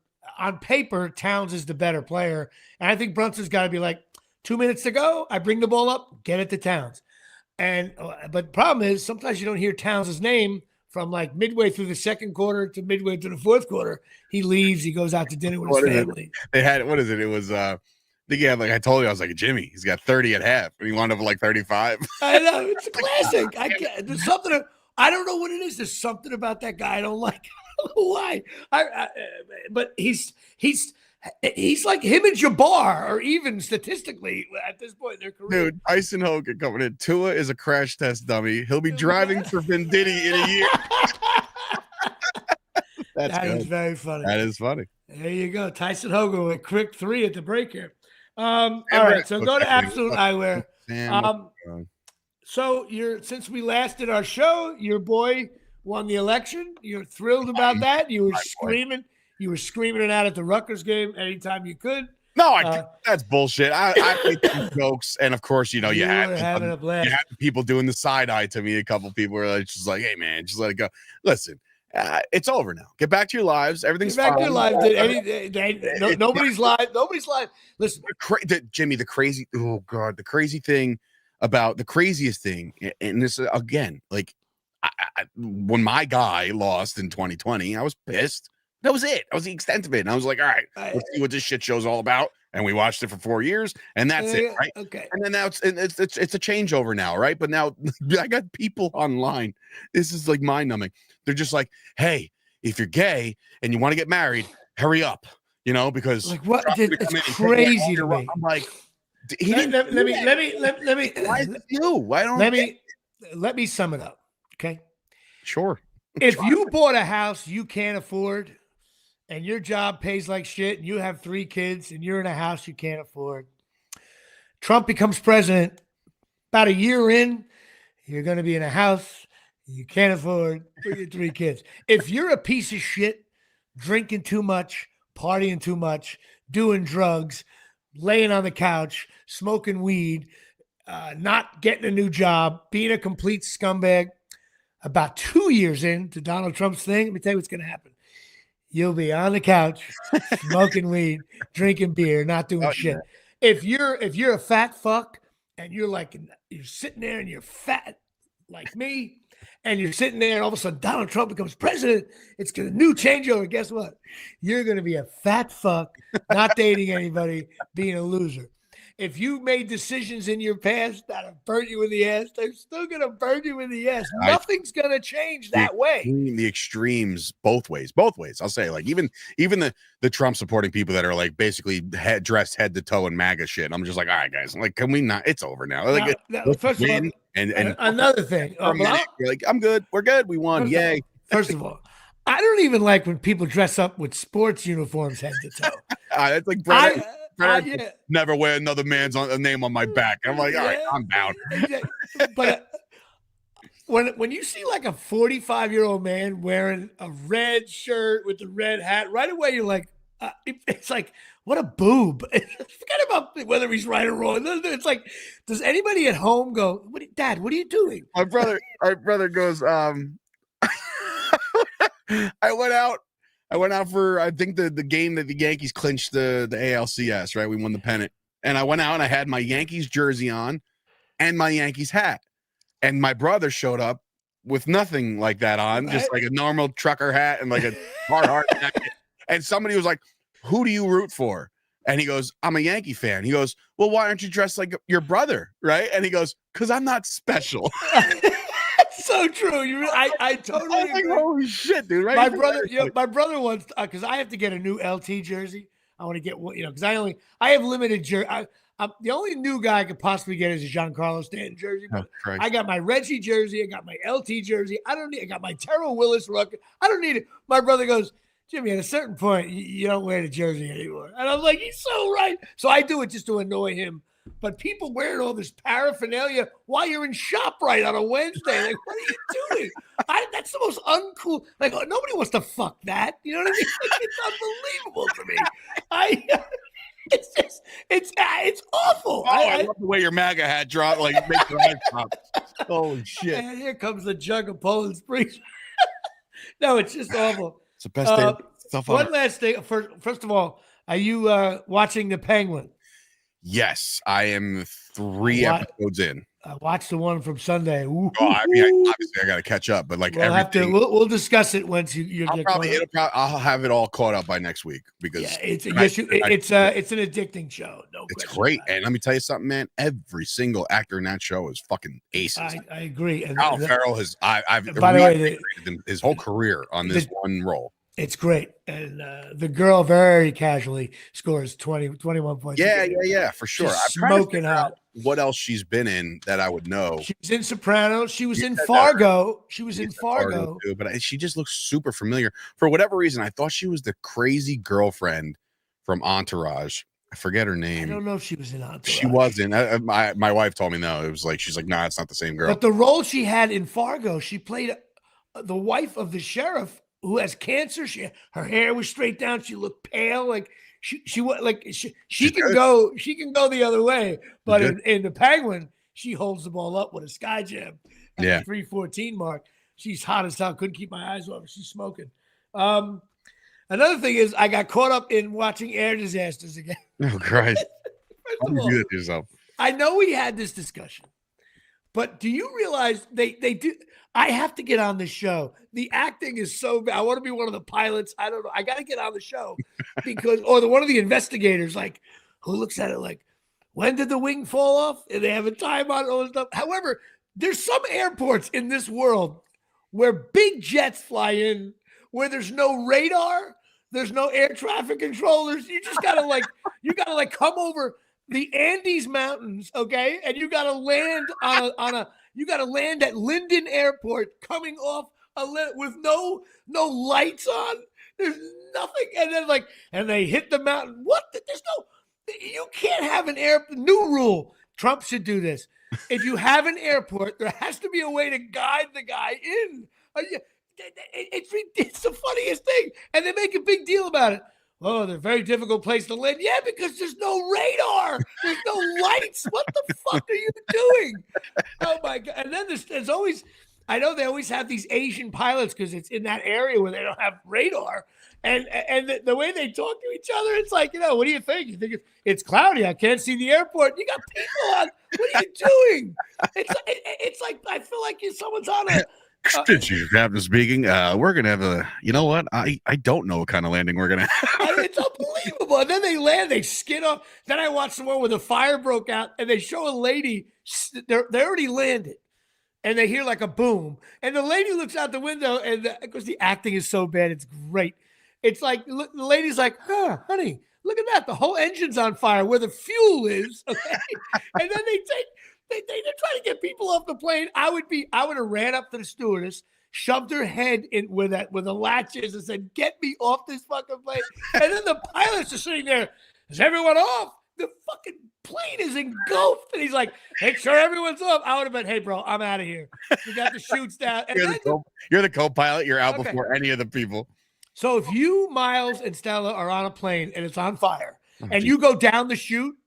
[SPEAKER 1] Towns is the better player, and I think Brunson's got to be like 2 minutes to go. I bring the ball up, get it to Towns. But the problem is sometimes you don't hear Towns' name from like midway through the second quarter to midway through the fourth quarter. He leaves. He goes out to dinner with his family.
[SPEAKER 2] They had, what is it? It was I think he had, like I told you, I was like, Jimmy, he's got 30 at half, and he wound up with like 35.
[SPEAKER 1] I know, it's a classic. There's something. I don't know what it is. There's something about that guy I don't like. I don't know why. But he's like him and Jabbar, or even statistically at this point in their career.
[SPEAKER 2] Dude, Tyson Hogan coming in. Tua is a crash test dummy. He'll be driving for Vin Diddy in a year.
[SPEAKER 1] That is very funny.
[SPEAKER 2] That is funny.
[SPEAKER 1] There you go. Tyson Hogan with a quick 3 at the break here. All right, so go to Absolute Eyewear. So since we last did our show, your boy won the election. You're thrilled about that. You were screaming. You were screaming it out at the Rutgers game anytime you could.
[SPEAKER 2] No, that's bullshit. I made some jokes, and of course, you had
[SPEAKER 1] having a blast.
[SPEAKER 2] You had people doing the side eye to me. A couple people were like, just like, "Hey, man, just let it go." Listen, it's over now. Get back to your lives. Everything's
[SPEAKER 1] fine.
[SPEAKER 2] Get
[SPEAKER 1] back to your lives. Nobody's live. Nobody's live. Listen,
[SPEAKER 2] Jimmy, the crazy thing, and this again, like, when my guy lost in 2020, I was pissed. That was it. That was the extent of it. And I was like, all right, let's see what this shit show's all about. And we watched it for 4 years, and that's it, right?
[SPEAKER 1] Okay.
[SPEAKER 2] And then now it's a changeover now, right? But now I got people online. This is like mind-numbing. They're just like, hey, if you're gay and you want to get married, hurry up, because
[SPEAKER 1] like what? It's crazy to me.
[SPEAKER 2] I'm like,
[SPEAKER 1] let me.
[SPEAKER 2] Why is it you? Why don't
[SPEAKER 1] let me sum it up, okay?
[SPEAKER 2] Sure.
[SPEAKER 1] If you bought a house you can't afford, and your job pays like shit, and you have 3 kids, and you're in a house you can't afford, Trump becomes president. About a year in, you're going to be in a house you can't afford for your 3 kids. If you're a piece of shit, drinking too much, partying too much, doing drugs, laying on the couch, smoking weed, not getting a new job, being a complete scumbag, about 2 years into Donald Trump's thing, let me tell you what's going to happen. You'll be on the couch, smoking weed, drinking beer, not doing shit. Yeah. If you're a fat fuck and you're sitting there and you're fat like me, and you're sitting there and all of a sudden Donald Trump becomes president, it's a new changeover. Guess what? You're going to be a fat fuck, not dating anybody, being a loser. If you made decisions in your past that have burnt you in the ass, they're still going to burn you in the ass. Nothing's going to change that way.
[SPEAKER 2] The extremes, both ways. I'll say, like, even the Trump supporting people that are like basically dressed head to toe in MAGA shit. I'm just like, all right, guys, like, can we not? It's over now. Like,
[SPEAKER 1] first of all, and another thing,
[SPEAKER 2] you're like, I'm good. We're good. We won. Yay.
[SPEAKER 1] First of all, I don't even like when people dress up with sports uniforms head to toe.
[SPEAKER 2] It's like never wear another man's name on my back. I'm like, all right, I'm down.
[SPEAKER 1] But when you see like a 45-year-old man wearing a red shirt with the red hat, right away you're like, it's like, what a boob. Forget about whether he's right or wrong. It's like, does anybody at home go, Dad, what are you doing?
[SPEAKER 2] My brother goes, I went out for, I think, the game that the Yankees clinched the ALCS, right? We won the pennant. And I went out and I had my Yankees jersey on and my Yankees hat. And my brother showed up with nothing like that on, just like a normal trucker hat and like a hard jacket. And somebody was like, who do you root for? And he goes, I'm a Yankee fan. He goes, well, why aren't you dressed like your brother? Right. And he goes, because I'm not special.
[SPEAKER 1] That's so true. I totally
[SPEAKER 2] I was like,
[SPEAKER 1] agree.
[SPEAKER 2] holy shit, dude. Right.
[SPEAKER 1] My brother wants, because I have to get a new LT jersey. I want to get one, because I have limited jersey. The only new guy I could possibly get is a Giancarlo Stanton jersey. But I got my Reggie jersey. I got my LT jersey. I got my Terrell Willis Rutgers. I don't need it. My brother goes, Jimmy, at a certain point, you don't wear the jersey anymore. And I was like, he's so right. So I do it just to annoy him. But people wearing all this paraphernalia while you're in ShopRite on a Wednesday, like, what are you doing? That's the most uncool. Like, nobody wants to fuck that. You know what I mean? Like, it's unbelievable to me. It's awful.
[SPEAKER 2] Oh, I love the way your MAGA hat drop, like makes your eyes pop. Holy shit!
[SPEAKER 1] And here comes the jug of Poland Springs. No, it's just awful.
[SPEAKER 2] It's the best day. Stuff
[SPEAKER 1] one last thing. First of all, are you watching The Penguin?
[SPEAKER 2] Yes, I am 3 episodes in.
[SPEAKER 1] I watched the one from Sunday. Ooh,
[SPEAKER 2] I mean, obviously I got to catch up, but like
[SPEAKER 1] we'll discuss it once you get caught up.
[SPEAKER 2] I'll have it all caught up by next week because
[SPEAKER 1] it's an addicting show. No,
[SPEAKER 2] it's great. And let me tell you something, man. Every single actor in that show is fucking aces.
[SPEAKER 1] I agree. And
[SPEAKER 2] Colin Farrell has
[SPEAKER 1] by the way,
[SPEAKER 2] his whole career on this one role.
[SPEAKER 1] It's great. And the girl very casually scores 21 points.
[SPEAKER 2] Yeah, for sure.
[SPEAKER 1] I'm smoking hot.
[SPEAKER 2] What else she's been in that I would know?
[SPEAKER 1] She was in Sopranos. She was in Fargo. She was in Fargo.
[SPEAKER 2] Too, but she just looks super familiar. For whatever reason, I thought she was the crazy girlfriend from Entourage. I forget her name.
[SPEAKER 1] I don't know if she was in Entourage.
[SPEAKER 2] She wasn't. My wife told me no. It was like, she's like, nah, it's not the same girl.
[SPEAKER 1] But the role she had in Fargo, she played the wife of the sheriff who has cancer. Her hair was straight down. She looked pale. Like she can go the other way. But in the Penguin, she holds the ball up with a sky jam at the 3:14 mark. She's hot as hell. Couldn't keep my eyes off her. She's smoking. Another thing is I got caught up in watching air disasters again.
[SPEAKER 2] Oh, Christ. How do you do that to yourself?
[SPEAKER 1] I know we had this discussion, but do you realize they do? I have to get on the show. The acting is so bad. I want to be one of the pilots. I don't know. I got to get on the show because, or one of the investigators, like, who looks at it like, when did the wing fall off? And they have a time on it, all this stuff. However, there's some airports in this world where big jets fly in, where there's no radar, there's no air traffic controllers. You just gotta come over the Andes Mountains, okay? And you gotta land you gotta land at Linden Airport, coming off with no lights on. There's nothing, and they hit the mountain. What? You can't have an new rule. Trump should do this. If you have an airport, there has to be a way to guide the guy in. It's the funniest thing. And they make a big deal about it. Oh, they're a very difficult place to land. Yeah, because there's no radar. There's no lights. What the fuck are you doing? Oh, my God. And then there's always, I know they always have these Asian pilots because it's in that area where they don't have radar. And the way they talk to each other, it's like, what do you think? You think it's cloudy. I can't see the airport. You got people on. What are you doing? It's like, I feel like someone's on a...
[SPEAKER 2] Captain speaking. We're gonna have a. You know what? I don't know what kind of landing we're gonna have.
[SPEAKER 1] It's unbelievable. And then they land. They skid off. Then I watched the one where the fire broke out, and they show a lady. They already landed, and they hear like a boom, and the lady looks out the window, and because the acting is so bad, it's great. It's like the lady's like, honey, look at that. The whole engine's on fire where the fuel is. Okay, and then they're trying to get people off the plane. I would have ran up to the stewardess, shoved her head in where the latch is, and said, "Get me off this fucking plane." And then the pilots are sitting there. Is everyone off? The fucking plane is engulfed. And he's like, "Make sure everyone's off." I would have been, "Hey, bro, I'm out of here. We got the chutes down." And
[SPEAKER 2] you're the co-pilot. You're out before any of the people.
[SPEAKER 1] So if you, Miles, and Stella are on a plane and it's on fire, and you go down the chute,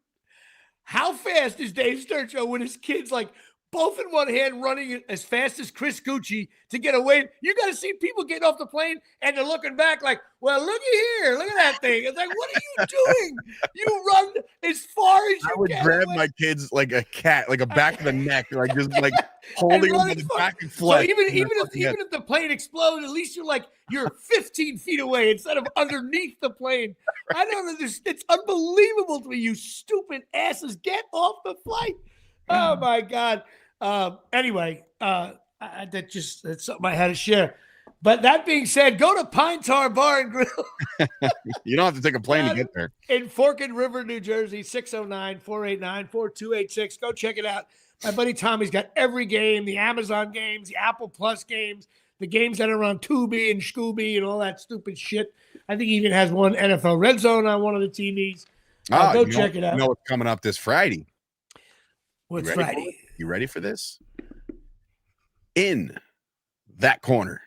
[SPEAKER 1] how fast is Dave Sturcho with his kids like both in one hand, running as fast as Chris Gucci to get away. You got to see people getting off the plane and they're looking back like, well, looky here. Look at that thing. It's like, what are you doing? You run as far as you
[SPEAKER 2] I would
[SPEAKER 1] can.
[SPEAKER 2] grab my kids like a cat, like a back of the neck, like just like holding them by the back and
[SPEAKER 1] So
[SPEAKER 2] flesh.
[SPEAKER 1] even if the plane explodes, at least you're 15 feet away instead of underneath the plane. I don't understand. It's unbelievable to me, you stupid asses. Get off the flight. Oh my God. Anyway, that's something I had to share. But that being said, go to Pine Tar Bar and Grill.
[SPEAKER 2] You don't have to take a plane to get there.
[SPEAKER 1] In Forked River, New Jersey, 609-489-4286. Go check it out. My buddy Tommy's got every game, the Amazon games, the Apple Plus games, the games that are on Tubi and Scooby and all that stupid shit. I think he even has one NFL Red Zone on one of the TVs. Go check it out.
[SPEAKER 2] You know what's coming up this Friday?
[SPEAKER 1] What's Friday?
[SPEAKER 2] You ready for this? In that corner,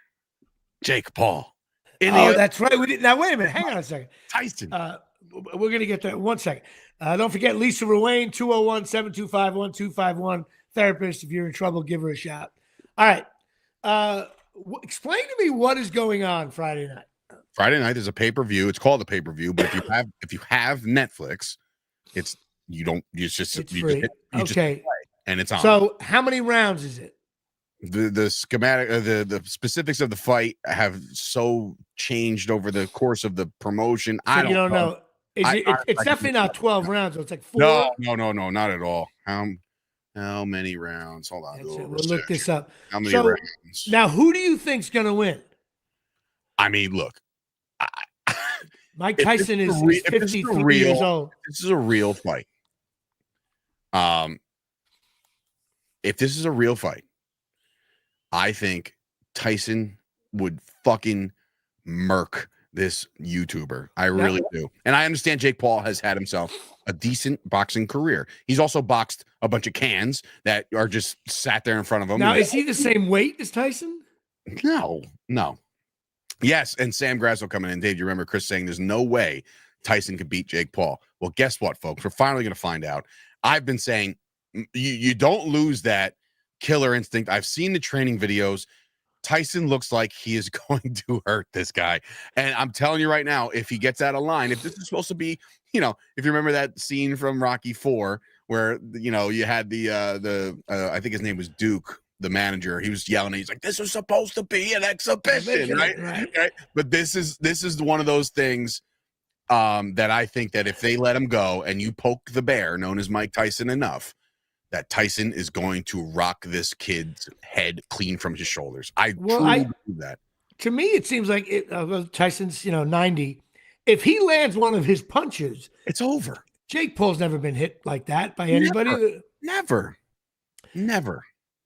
[SPEAKER 2] Jake Paul.
[SPEAKER 1] That's right. Now, wait a minute. Hang on a second.
[SPEAKER 2] Tyson.
[SPEAKER 1] We're going to get there. 1 second. Don't forget Lisa Ruane, 201-725-1251. Therapist, if you're in trouble, give her a shout. All right. Explain to me what is going on Friday night.
[SPEAKER 2] Friday night is a pay-per-view. It's called a pay-per-view, but if you have Netflix, it's free. Okay. And it's on.
[SPEAKER 1] So how many rounds is it?
[SPEAKER 2] The schematic, the specifics of the fight have so changed over the course of the promotion.
[SPEAKER 1] So I don't know. It's definitely not 12 rounds. It's like 4.
[SPEAKER 2] No, not at all. How many rounds? Hold on.
[SPEAKER 1] We'll look this up.
[SPEAKER 2] How many rounds?
[SPEAKER 1] Now, who do you think's going to win?
[SPEAKER 2] I mean, look.
[SPEAKER 1] Mike Tyson is 53 years old.
[SPEAKER 2] This is a real fight. If this is a real fight, I think Tyson would fucking murk this YouTuber. I really do. And I understand Jake Paul has had himself a decent boxing career. He's also boxed a bunch of cans that are just sat there in front of him.
[SPEAKER 1] Now, is he the same weight as Tyson?
[SPEAKER 2] No. Yes, and Sam Grasso coming in. Dave, you remember Chris saying there's no way Tyson could beat Jake Paul. Well, guess what, folks? We're finally going to find out. I've been saying you don't lose that killer instinct. I've seen the training videos. Tyson looks like he is going to hurt this guy. And I'm telling you right now, if he gets out of line, if this is supposed to be, if you remember that scene from Rocky IV where, you had the I think his name was Duke, the manager, he was yelling, he's like, this is supposed to be an exhibition, right? But this is one of those things that I think that if they let him go and you poke the bear known as Mike Tyson enough, that Tyson is going to rock this kid's head clean from his shoulders. I truly believe that.
[SPEAKER 1] To me, it seems like Tyson's 90. If he lands one of his punches,
[SPEAKER 2] it's over.
[SPEAKER 1] Jake Paul's never been hit like that by anybody.
[SPEAKER 2] Never.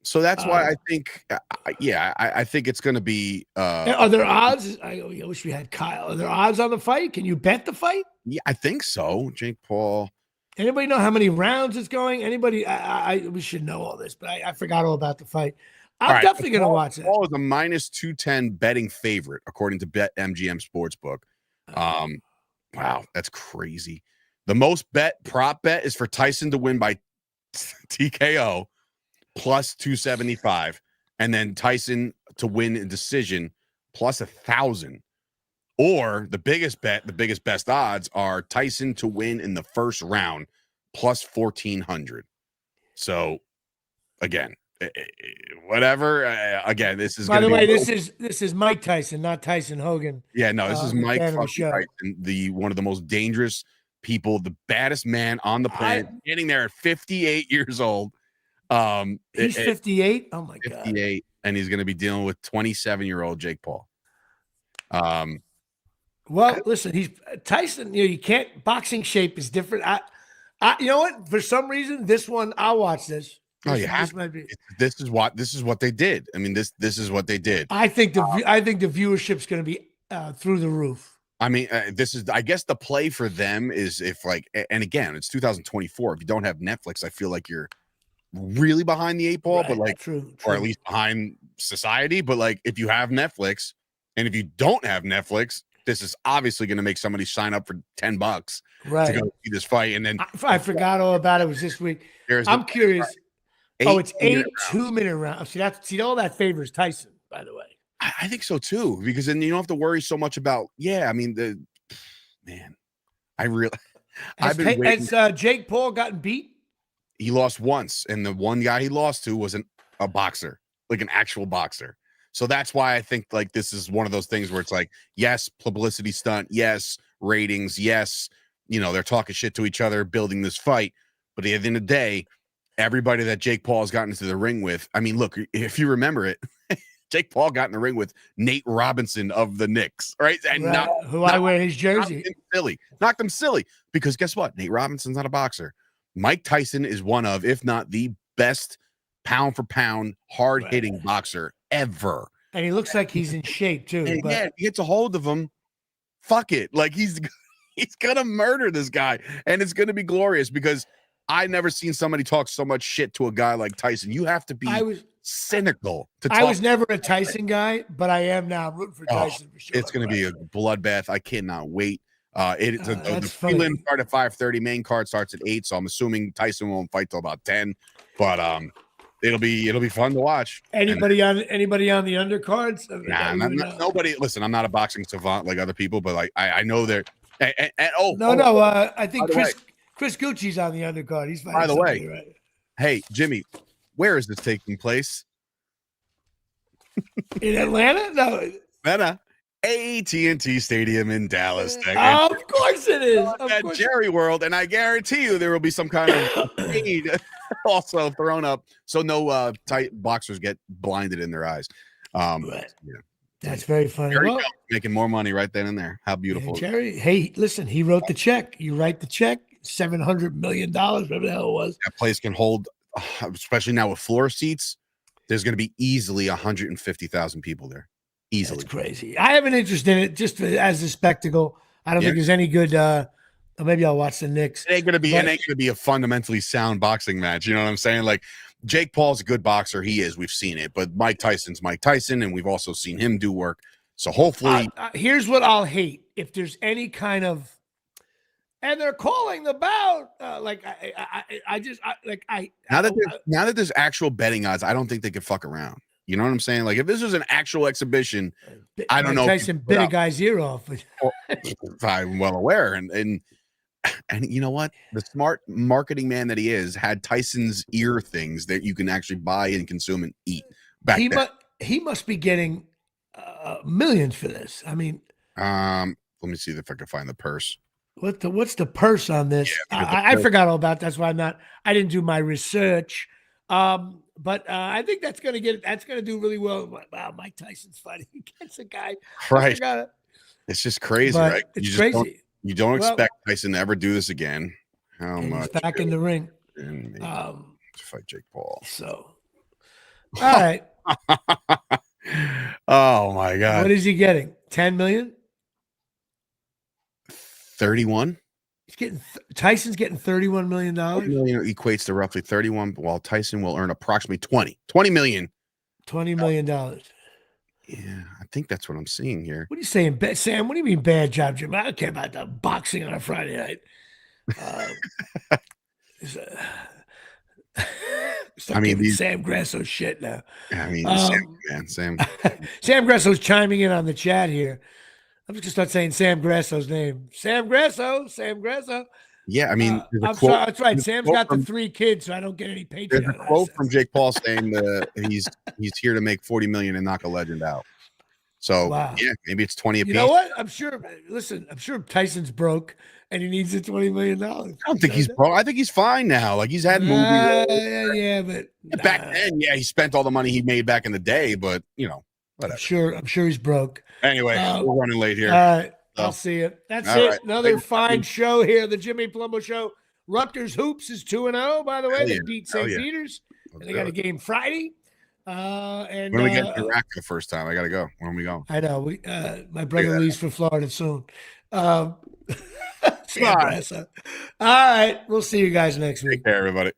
[SPEAKER 2] So that's why I think, I think it's going to be.
[SPEAKER 1] Are there odds? I wish we had Kyle. Are there odds on the fight? Can you bet the fight?
[SPEAKER 2] Yeah, I think so. Jake Paul.
[SPEAKER 1] Anybody know how many rounds it's going? Anybody? We should know all this, but I forgot all about the fight. I'm definitely going to watch it.
[SPEAKER 2] Paul is a -210 betting favorite, according to BetMGM Sportsbook. Wow, that's crazy. The most prop bet is for Tyson to win by TKO plus 275, and then Tyson to win in decision plus 1,000. Or the biggest best odds are Tyson to win in the first round plus 1,400. So again, whatever. Again, this is.
[SPEAKER 1] By the way, this is Mike Tyson, not Tyson Hogan.
[SPEAKER 2] Yeah, no, this is Mike Tyson, one of the most dangerous people, the baddest man on the planet, standing there at 58 years old.
[SPEAKER 1] He's 58. Oh my god,
[SPEAKER 2] 58, and he's going to be dealing with 27-year-old Jake Paul.
[SPEAKER 1] Well, listen, he's Tyson. You can't. Boxing shape is different. You know what? For some reason, this one I'll watch this.
[SPEAKER 2] This is what they did. I mean, this is what they did.
[SPEAKER 1] I think the viewership's going to be through the roof.
[SPEAKER 2] I mean, I guess the play for them is and again, it's 2024. If you don't have Netflix, I feel like you're really behind the 8 ball,
[SPEAKER 1] right,
[SPEAKER 2] but
[SPEAKER 1] true.
[SPEAKER 2] Or at least behind society. But if you have Netflix, and if you don't have Netflix, this is obviously going to make somebody sign up for $10
[SPEAKER 1] to
[SPEAKER 2] go see this fight. And then
[SPEAKER 1] I forgot all about it. It was this week. I'm curious. It's
[SPEAKER 2] 8
[SPEAKER 1] 2-minute rounds. See, all that favors Tyson, by the way.
[SPEAKER 2] I think so too, because then you don't have to worry so much about. Yeah, I mean I've been waiting.
[SPEAKER 1] Has Jake Paul gotten beat?
[SPEAKER 2] He lost once, and the one guy he lost to was a boxer, like an actual boxer. So that's why I think like this is one of those things where it's like, yes, publicity stunt, yes, ratings, yes, they're talking shit to each other, building this fight. But at the end of the day, everybody that Jake Paul has gotten into the ring with, I mean, look, if you remember it, Jake Paul got in the ring with Nate Robinson of the Knicks, right? And
[SPEAKER 1] I wear his jersey.
[SPEAKER 2] Knocked him silly because guess what? Nate Robinson's not a boxer. Mike Tyson is one of, if not the best pound for pound, hard hitting boxer ever.
[SPEAKER 1] And he looks like he's in shape too.
[SPEAKER 2] And yeah, he gets a hold of him. Fuck it. Like he's gonna murder this guy. And it's gonna be glorious because I never seen somebody talk so much shit to a guy like Tyson. You have to be cynical to talk.
[SPEAKER 1] I was never a Tyson guy, but I am now. I'm rooting for Tyson for sure.
[SPEAKER 2] It's gonna be a bloodbath. I cannot wait. The prelim start at 5:30. Main card starts at 8. So I'm assuming Tyson won't fight till about 10. But it'll be fun to watch.
[SPEAKER 1] Anybody on the undercards?
[SPEAKER 2] Nobody. Listen, I'm not a boxing savant like other people, but I know they're.
[SPEAKER 1] I think Chris Gucci's on the undercard. He's fighting.
[SPEAKER 2] By the way, right? Hey Jimmy, where is this taking place?
[SPEAKER 1] In Atlanta? No,
[SPEAKER 2] Atlanta. AT&T Stadium in Dallas, Texas.
[SPEAKER 1] Of course it is.
[SPEAKER 2] At Jerry World, and I guarantee you there will be some kind of shade also thrown up, so no tight boxers get blinded in their eyes.
[SPEAKER 1] That's very funny.
[SPEAKER 2] Jerry making more money right then and there. How beautiful,
[SPEAKER 1] Jerry! Hey, listen, he wrote the check. You write the check, $700 million, whatever the hell it was.
[SPEAKER 2] That place can hold, especially now with floor seats. There's going to be easily 150,000 people there. Easily.
[SPEAKER 1] That's crazy. I have an interest in it just as a spectacle. I don't think there's any good. Maybe I'll watch the Knicks.
[SPEAKER 2] It ain't gonna be a fundamentally sound boxing match. You know what I'm saying? Like Jake Paul's a good boxer. He is. We've seen it. But Mike Tyson's Mike Tyson, and we've also seen him do work. So hopefully,
[SPEAKER 1] here's what I'll hate: if there's any kind of, and they're calling the bout.
[SPEAKER 2] Now that there's actual betting odds, I don't think they could fuck around. You know what I'm saying? Like if this was an actual exhibition, I don't know.
[SPEAKER 1] Tyson bit a guy's ear off.
[SPEAKER 2] I'm well aware, and you know what? The smart marketing man that he is had Tyson's ear things that you can actually buy and consume and eat.
[SPEAKER 1] He must be getting millions for this. I mean,
[SPEAKER 2] let me see if I can find the purse.
[SPEAKER 1] What's the purse on this? Yeah, I forgot all about. That's why I didn't do my research. But I think that's going to do really well. Wow, Mike Tyson's fighting against a guy.
[SPEAKER 2] Right. It's just crazy, right?
[SPEAKER 1] It's crazy.
[SPEAKER 2] You don't expect Tyson to ever do this again. How much?
[SPEAKER 1] He's back in the ring.
[SPEAKER 2] To fight Jake Paul.
[SPEAKER 1] So, all right.
[SPEAKER 2] Oh, my God.
[SPEAKER 1] What is he getting? 10 million?
[SPEAKER 2] 31?
[SPEAKER 1] Tyson's getting $31 million.
[SPEAKER 2] $30 million equates to roughly 31, while Tyson will earn approximately 20 million.
[SPEAKER 1] $20 million.
[SPEAKER 2] Yeah, I think that's what I'm seeing here.
[SPEAKER 1] What are you saying, Sam? What do you mean bad job, Jim? I don't care about the boxing on a Friday night.
[SPEAKER 2] I mean,
[SPEAKER 1] Sam Grasso shit now.
[SPEAKER 2] I mean, Sam.
[SPEAKER 1] Sam Grasso's chiming in on the chat here. I'm just gonna start saying Sam Grasso's name. Sam Grasso.
[SPEAKER 2] Yeah, I mean,
[SPEAKER 1] that's right. Sam's got the 3 kids, so I don't get any Patreon.
[SPEAKER 2] There's a quote from Jake Paul saying that he's here to make 40 million and knock a legend out. So yeah, maybe it's 20 apiece.
[SPEAKER 1] You know what? I'm sure Tyson's broke and he needs the $20 million. I
[SPEAKER 2] don't think he's broke. I think he's fine now. Like he's had movies.
[SPEAKER 1] Yeah, but
[SPEAKER 2] back then, he spent all the money he made back in the day, but whatever.
[SPEAKER 1] I'm sure he's broke.
[SPEAKER 2] Anyway, we're running late here.
[SPEAKER 1] All right. I'll see you. That's it. Right. Another fine show here. The Jimmy Palumbo Show. Rutgers Hoops is 2-0, by the way. They beat St. Peter's. And they got a game Friday. And
[SPEAKER 2] when we get to Iraq the first time, I got to go. When we go?
[SPEAKER 1] I know. My brother leaves for Florida soon. All right. We'll see you guys next week.
[SPEAKER 2] Take care, everybody.